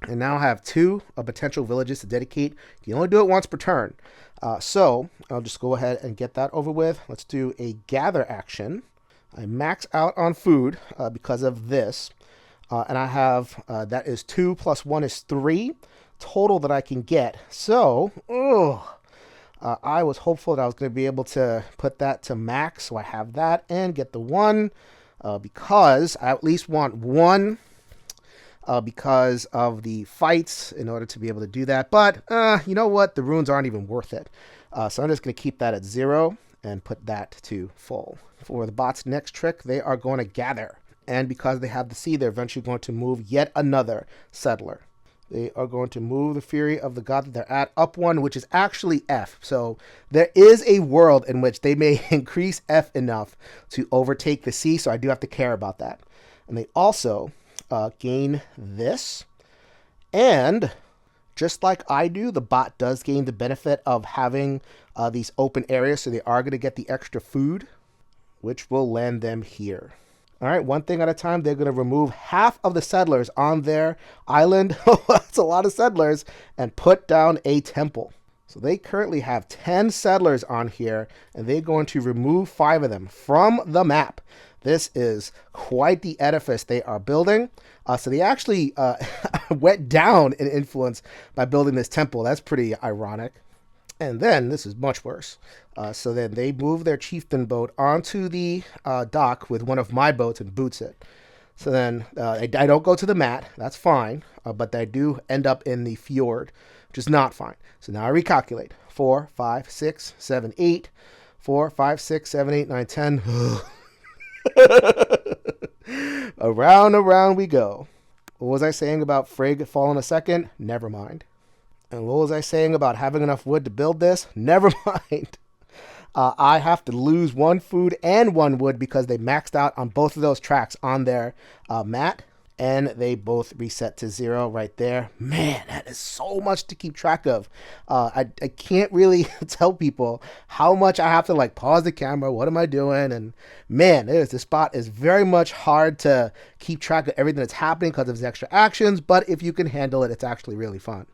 And now I have 2 potential villages to dedicate. You can only do it once per turn. So I'll just go ahead and get that over with. Let's do a gather action. I max out on food because of this. And I have, that is 2 plus 1 is 3 total that I can get. So, I was hopeful that I was going to be able to put that to max, so I have that and get the 1 because I at least want 1 because of the fights in order to be able to do that. But you know what? The runes aren't even worth it. So I'm just going to keep that at 0 and put that to full. For the bot's next trick, they are going to gather. And because they have the C, they're eventually going to move yet another settler. They are going to move the Fury of the God that they're at up 1, which is actually F. So there is a world in which they may increase F enough to overtake the C, so I do have to care about that. And they also gain this. And just like I do, the bot does gain the benefit of having these open areas, so they are going to get the extra food, which will land them here. All right, one thing at a time, they're going to remove half of the settlers on their island. That's a lot of settlers. And put down a temple. So they currently have 10 settlers on here, and they're going to remove 5 of them from the map. This is quite the edifice they are building. So they actually went down in influence by building this temple. That's pretty ironic. And then, this is much worse. So then they move their chieftain boat onto the dock with one of my boats and boots it. So then I don't go to the mat. That's fine. But I do end up in the fjord, which is not fine. So now I recalculate. 4, 5, 6, 7, 8. 4, 5, 6, 7, 8, 9, 10. Around we go. What was I saying about Frigg falling a second? Never mind. And what was I saying about having enough wood to build this? Never mind. I have to lose 1 food and 1 wood because they maxed out on both of those tracks on their mat. And they both reset to 0 right there. Man, that is so much to keep track of. I can't really tell people how much I have to like pause the camera. What am I doing? And man, this spot is very much hard to keep track of everything that's happening because of the extra actions. But if you can handle it, it's actually really fun.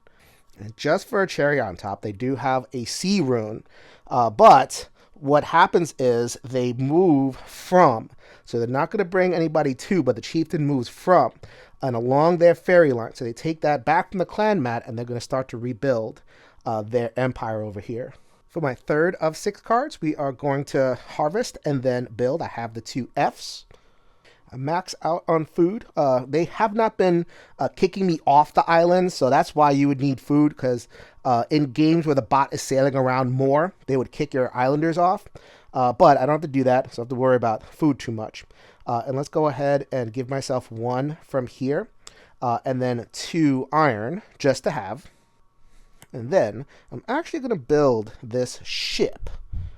And just for a cherry on top, they do have a C rune. But what happens is they move from. So they're not going to bring anybody to, but the chieftain moves from and along their ferry line. So they take that back from the clan mat, and they're going to start to rebuild their empire over here. For my third of 6 cards, we are going to harvest and then build. I have the 2 Fs. I max out on food. They have not been kicking me off the island, so that's why you would need food, because in games where the bot is sailing around more, they would kick your islanders off. But I don't have to do that, so I don't have to worry about food too much. And let's go ahead and give myself 1 from here, and then 2 iron, just to have. And then I'm actually going to build this ship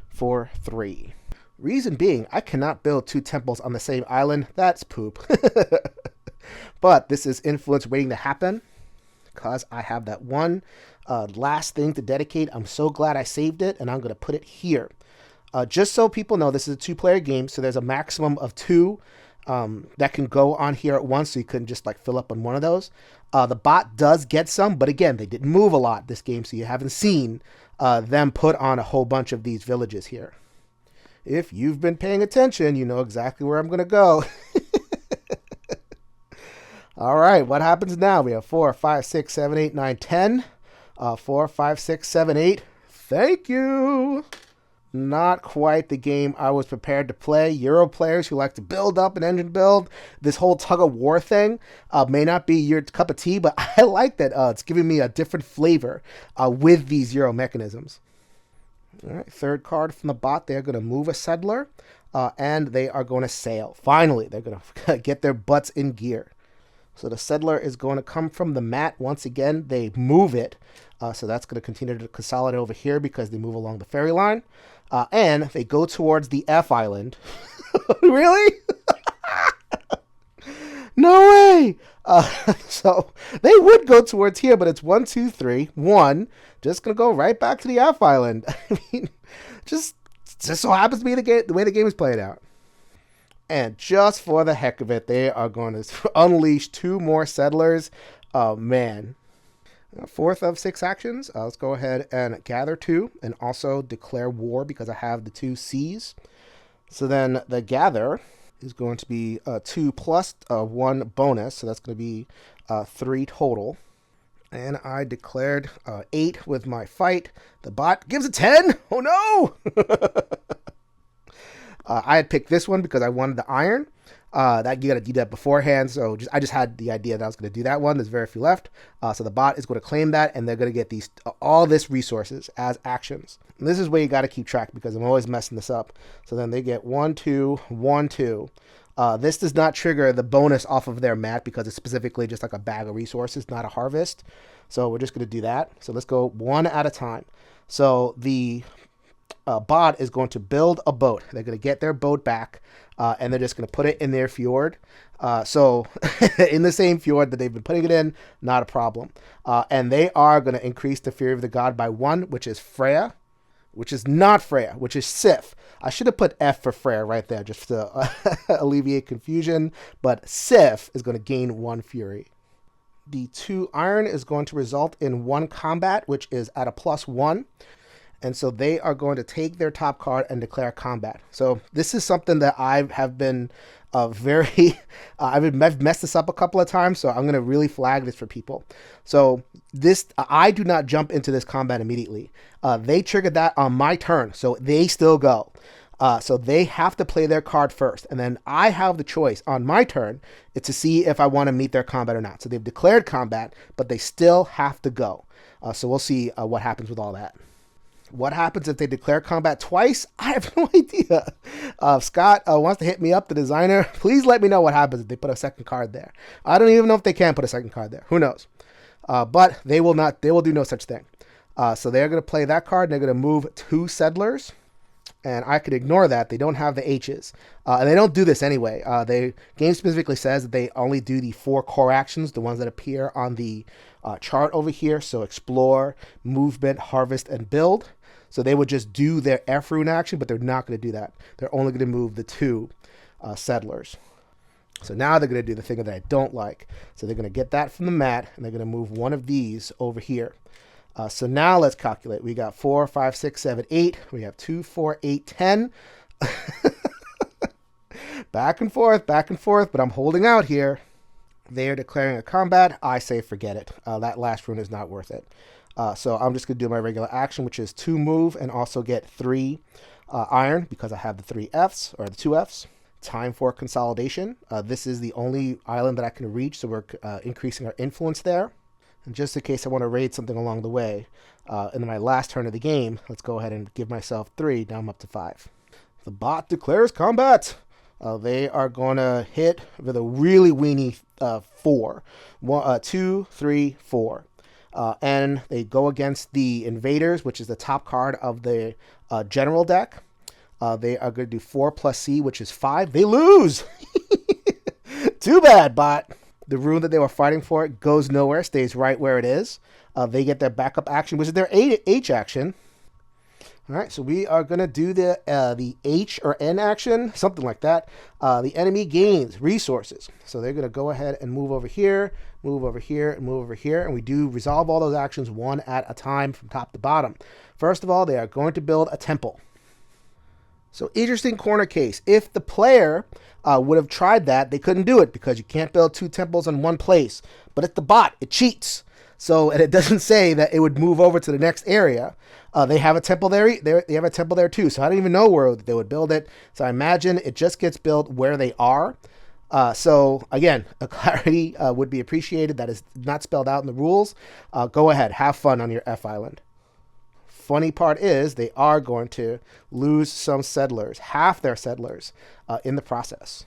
for 3. Reason being, I cannot build 2 temples on the same island. That's poop. But this is influence waiting to happen, because I have that 1 last thing to dedicate. I'm so glad I saved it, and I'm going to put it here. Just so people know, this is a 2-player game, so there's a maximum of 2 that can go on here at once, so you couldn't just like fill up on one of those. The bot does get some, but again, they didn't move a lot this game, so you haven't seen them put on a whole bunch of these villages here. If you've been paying attention, you know exactly where I'm going to go. All right, what happens now? We have 4, 5, 6, 7, 8, 9, 10. 4, 5, 6, 7, 8. Thank you. Not quite the game I was prepared to play. Euro players who like to build up an engine build, this whole tug of war thing may not be your cup of tea, but I like that it's giving me a different flavor with these Euro mechanisms. All right, third card from the bot. They're going to move a settler, and they are going to sail. Finally, they're going to get their butts in gear. So the settler is going to come from the mat. Once again, they move it. So that's going to continue to consolidate over here because they move along the ferry line. And they go towards the F island. Really? No way! So they would go towards here, but it's 1, 2, 3, 1. Just going to go right back to the F island. I mean, just so happens to be the way the game is played out. And just for the heck of it, they are going to unleash 2 more settlers. Oh, man. Fourth of 6 actions. Let's go ahead and gather 2 and also declare war because I have the 2 C's. So then the gather is going to be 2 plus 1 bonus. So that's going to be 3 total. And I declared 8 with my fight. The bot gives a 10. Oh no! I had picked this one because I wanted the iron. That you got to do that beforehand. So I just had the idea that I was going to do that one. There's very few left. So the bot is going to claim that, and they're going to get these all this resources as actions. And this is where you got to keep track because I'm always messing this up. So then they get 1, 2, 1, 2. This does not trigger the bonus off of their mat because it's specifically just like a bag of resources, not a harvest. So we're just going to do that. So let's go one at a time. So the bot is going to build a boat. They're going to get their boat back, and they're just going to put it in their fjord. So in the same fjord that they've been putting it in, not a problem. And they are going to increase the Fury of the God by 1, which is Freya, which is not Freya, which is Sif. I should have put F for Freya right there just to alleviate confusion, but Sif is going to gain 1 Fury. The 2 iron is going to result in 1 combat, which is at a +1. And so they are going to take their top card and declare combat. So this is something that I have been I've messed this up a couple of times, so I'm going to really flag this for people. So I do not jump into this combat immediately. They triggered that on my turn, so they still go. So they have to play their card first, and then I have the choice on my turn to see if I want to meet their combat or not. So they've declared combat, but they still have to go. So we'll see what happens with all that. What happens if they declare combat twice? I have no idea. Scott wants to hit me up, the designer. Please let me know what happens if they put a second card there. I don't even know if they can put a second card there. Who knows? But they will not. They will do no such thing. So they're going to play that card, and they're going to move 2 settlers. And I could ignore that. They don't have the H's. And they don't do this anyway. The game specifically says that they only do the 4 core actions, the ones that appear on the chart over here. So explore, movement, harvest, and build. So they would just do their F rune action, but they're not going to do that. They're only going to move the 2 settlers. So now they're going to do the thing that I don't like. So they're going to get that from the mat, and they're going to move 1 of these over here. So now let's calculate. We got 4, 5, 6, 7, 8. We have 2, 4, 8, 10. Back and forth, but I'm holding out here. They are declaring a combat. I say forget it. That last rune is not worth it. So I'm just going to do my regular action, which is 2 move and also get 3 iron because I have the 3 Fs, or the 2 Fs. Time for consolidation. This is the only island that I can reach, so we're increasing our influence there. And just in case I want to raid something along the way, in my last turn of the game, let's go ahead and give myself 3. Now I'm up to 5. The bot declares combat. They are going to hit with a really weenie 4. 1, 2, 3, 4. And they go against the invaders, which is the top card of the general deck. They are going to do 4 plus C, which is 5. They lose! Too bad, bot. The rune that they were fighting for goes nowhere, stays right where it is. They get their backup action, which is their H action. All right, so we are going to do the H or N action, something like that. The enemy gains resources. So they're going to go ahead and move over here, move over here, and move over here. And we do resolve all those actions one at a time from top to bottom. First of all, they are going to build a temple. So interesting corner case. If the player would have tried that, they couldn't do it because you can't build 2 temples in one place. But it's the bot. It cheats. So, and it doesn't say that it would move over to the next area. They have a temple there. They have a temple there too. So I don't even know where they would build it. So I imagine it just gets built where they are. So again, a clarity would be appreciated. That is not spelled out in the rules. Go ahead, have fun on your F island. Funny part is they are going to lose some settlers, half their settlers, in the process.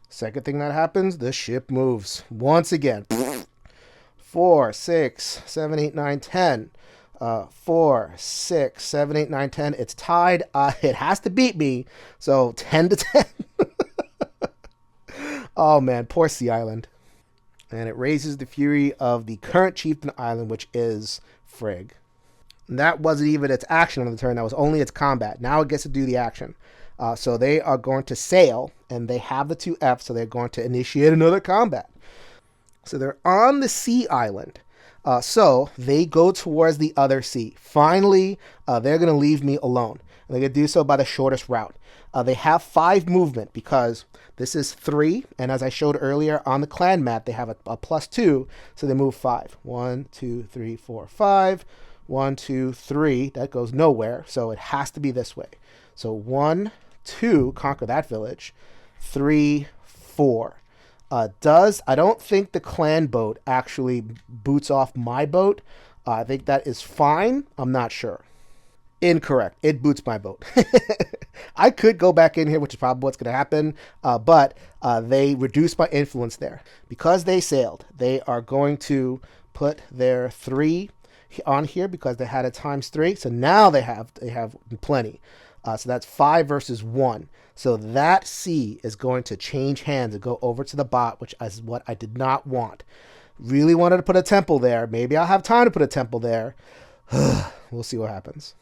Second thing that happens, the ship moves once again. 4, 6, 7, 8, 9, 10. 4, 6, 7, 8, 9, 10. It's tied. It has to beat me. So 10 to 10. Oh man, poor Sea Island. And it raises the fury of the current chieftain island, which is Frigg. And that wasn't even its action on the turn. That was only its combat. Now it gets to do the action. So they are going to sail, and they have the 2 Fs, so they're going to initiate another combat. So they're on the Sea Island. So they go towards the other sea. Finally, they're going to leave me alone. And they're going to do so by the shortest route. They have 5 movement because this is 3. And as I showed earlier on the clan map, they have a +2. So they move 5. 1, 2, 3, 4, 5. 1, 2, 3. That goes nowhere. So it has to be this way. So 1, 2, conquer that village. 3, 4. I don't think the clan boat actually boots off my boat. I think that is fine. I'm not sure. Incorrect. It boots my boat. I could go back in here, which is probably what's going to happen, but they reduced my influence there. Because they sailed, they are going to put their 3 on here because they had a ×3. So now they have plenty. So that's 5 versus 1. So that sea is going to change hands and go over to the bot, which is what I did not want. Really wanted to put a temple there. Maybe I'll have time to put a temple there. We'll see what happens.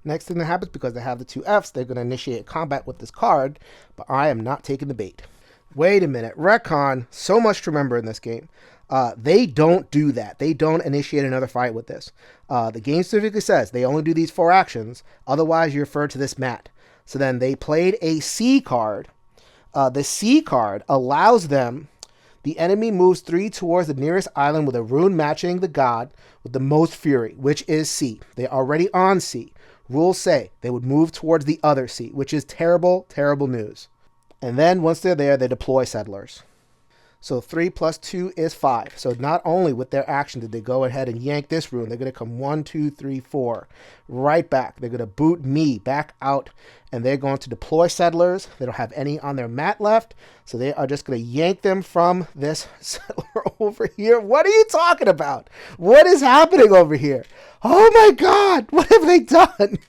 Next thing that happens, because they have the 2 Fs, they're going to initiate combat with this card, but I am not taking the bait. Wait a minute. Retcon, so much to remember in this game. They don't do that. They don't initiate another fight with this. The game specifically says they only do these 4 actions. Otherwise, you refer to this mat. So then they played a C card. The C card allows them... The enemy moves 3 towards the nearest island with a rune matching the god with the most fury, which is C. They're already on C. Rules say they would move towards the other C, which is terrible, terrible news. And then once they're there, they deploy settlers. So 3 + 2 is 5. So not only with their action did they go ahead and yank this rune, they're going to come 1, 2, 3, 4, right back. They're going to boot me back out, and they're going to deploy settlers. They don't have any on their mat left, so they are just going to yank them from this settler over here. What are you talking about? What is happening over here? Oh my God, what have they done?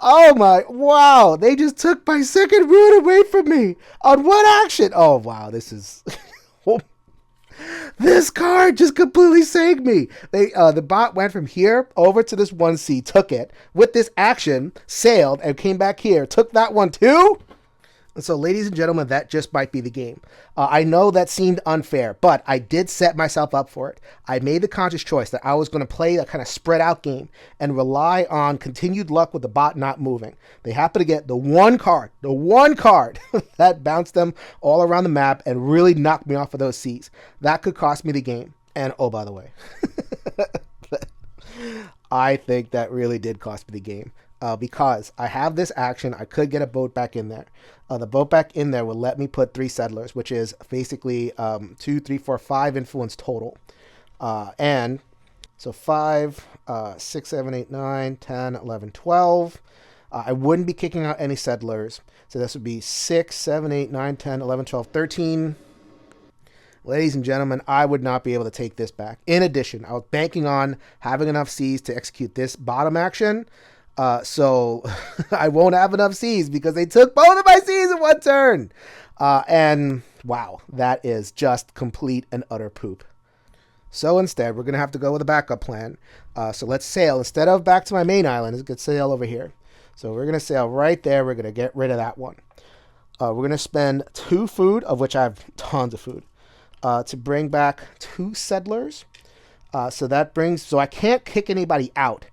Oh my, wow, they just took my second rune away from me. On what action? Oh wow, this is... This card just completely saved me. The bot went from here over to this 1C, took it, with this action, sailed, and came back here, took that one too? And so, ladies and gentlemen, that just might be the game. I know that seemed unfair, but I did set myself up for it. I made the conscious choice that I was going to play a kind of spread out game and rely on continued luck with the bot not moving. They happen to get the one card that bounced them all around the map and really knocked me off of those Cs. That could cost me the game. And, oh, by the way, I think that really did cost me the game. Because I have this action, I could get a boat back in there. The boat back in there will let me put 3 settlers, which is basically 2, 3, 4, 5 influence total. And so 5, 6, 7, 8, 9, 10, 11, 12. I wouldn't be kicking out any settlers. So this would be 6, 7, 8, 9, 10, 11, 12, 13. Ladies and gentlemen, I would not be able to take this back. In addition, I was banking on having enough Cs to execute this bottom action. So I won't have enough Cs because they took both of my Cs in one turn. And wow, that is just complete and utter poop. So instead, we're going to have to go with a backup plan. So let's sail. Instead of back to my main island, let's get sail over here. So we're going to sail right there. We're going to get rid of that one. We're going to spend 2 food, of which I have tons of food, to bring back 2 settlers. So I can't kick anybody out.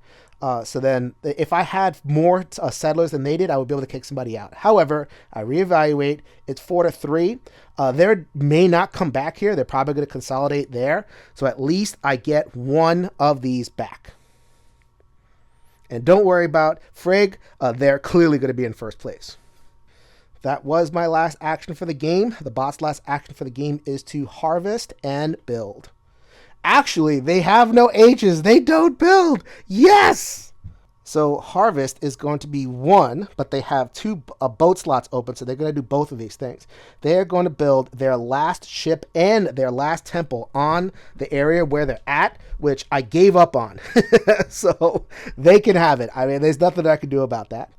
So then if I had more settlers than they did, I would be able to kick somebody out. However, I reevaluate. It's 4-3. They may not come back here. They're probably going to consolidate there. So at least I get one of these back. And don't worry about Frigg. They're clearly going to be in first place. That was my last action for the game. The bot's last action for the game is to harvest and build. Actually, they have no H's. They don't build. Yes! So harvest is going to be 1, but they have 2 boat slots open, so they're going to do both of these things. They're going to build their last ship and their last temple on the area where they're at, which I gave up on. So they can have it. I mean, there's nothing I can do about that.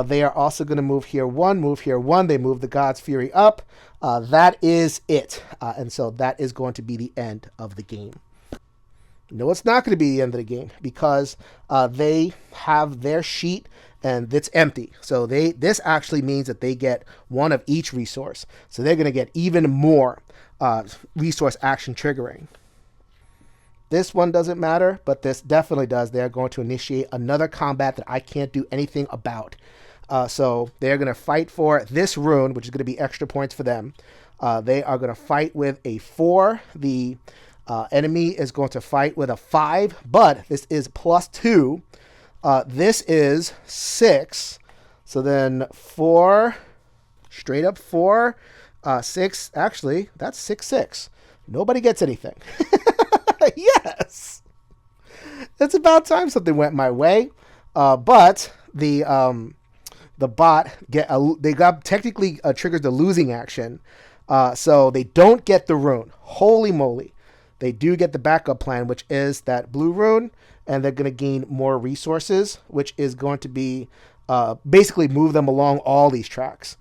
They are also going to move here 1, move here 1. They move the God's Fury up. That is it. And so that is going to be the end of the game. No, it's not going to be the end of the game because they have their sheet and it's empty. So this actually means that they get 1 of each resource. So they're going to get even more. resource action triggering. This one doesn't matter, but this definitely does. They're going to initiate another combat that I can't do anything about. So they're going to fight for this rune, which is going to be extra points for them. They are going to fight with a 4. The enemy is going to fight with a 5, but this is +2. This is 6. So then 4, straight up 4, 6. Actually, that's 6, 6. Nobody gets anything. Yes. It's about time something went my way. But the bot technically triggers the losing action. So they don't get the rune. Holy moly. They do get the backup plan, which is that blue rune, and they're going to gain more resources, which is going to be basically move them along all these tracks.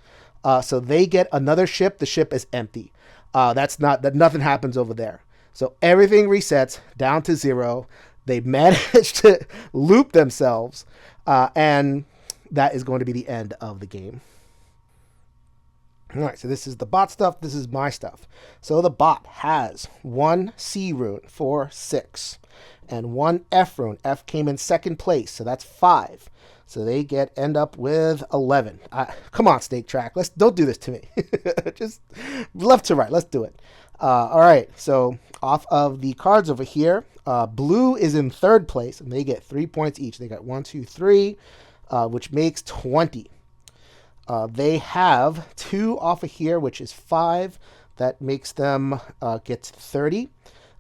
So they get another ship. The ship is empty. Nothing happens over there. So everything resets down to 0. They managed to loop themselves, and that is going to be the end of the game. All right, so this is the bot stuff. This is my stuff. So the bot has 1 C rune for 6 and 1 F rune. F came in second place, so that's 5. So they end up with 11. Come on, Snake Track. Don't do this to me. Just left to right. Let's do it. All right, so off of the cards over here, blue is in third place, and they get 3 points each. They got 1, 2, 3, which makes 20. They have 2 off of here, which is 5. That makes them get 30.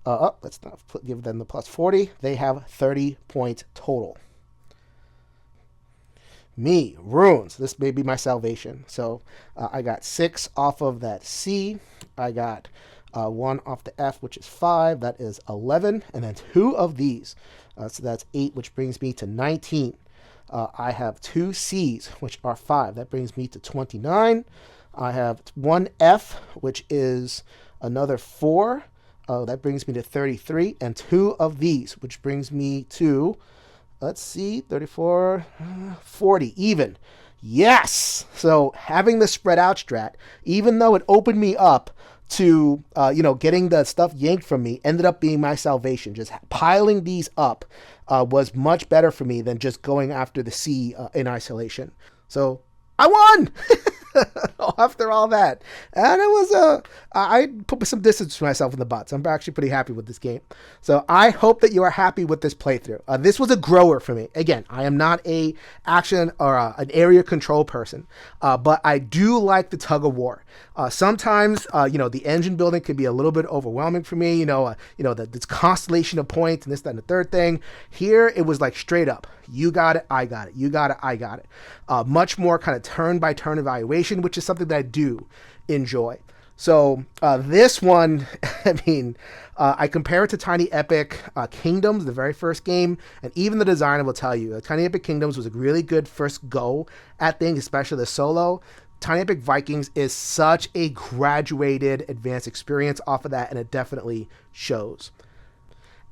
Let's not give them the plus 40. They have 30 points total. Me, runes. This may be my salvation. So I got 6 off of that C. I got 1 off the F, which is 5. That is 11. And then 2 of these. So that's 8, which brings me to 19. I have 2 C's, which are 5. That brings me to 29. I have 1 F, which is another 4. That brings me to 33. And 2 of these, which brings me to, let's see, 34, 40, even. Yes! So having the spread out strat, even though it opened me up to, getting the stuff yanked from me, ended up being my salvation. Just piling these up was much better for me than just going after the C in isolation. So I won after all that. And it was, I put some distance to myself in the bots. I'm actually pretty happy with this game. So I hope that you are happy with this playthrough. This was a grower for me. Again, I am not a action or an area control person, but I do like the tug of war. Sometimes, the engine building can be a little bit overwhelming for me. This constellation of points and this, that, and the third thing. Here, it was like straight up. You got it, I got it. You got it, I got it. Much more kind of turn-by-turn evaluation, which is something that I do enjoy. So this one, I compare it to Tiny Epic Kingdoms, the very first game, and even the designer will tell you, Tiny Epic Kingdoms was a really good first go at things, especially the solo. Tiny Epic Vikings is such a graduated advanced experience off of that, and it definitely shows.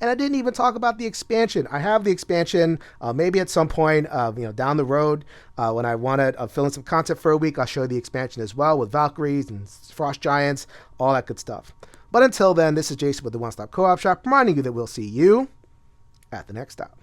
And I didn't even talk about the expansion. I have the expansion. Maybe at some point, down the road, when I want to fill in some content for a week, I'll show you the expansion as well with Valkyries and Frost Giants, all that good stuff. But until then, this is Jason with the One Stop Co-op Shop, reminding you that we'll see you at the next stop.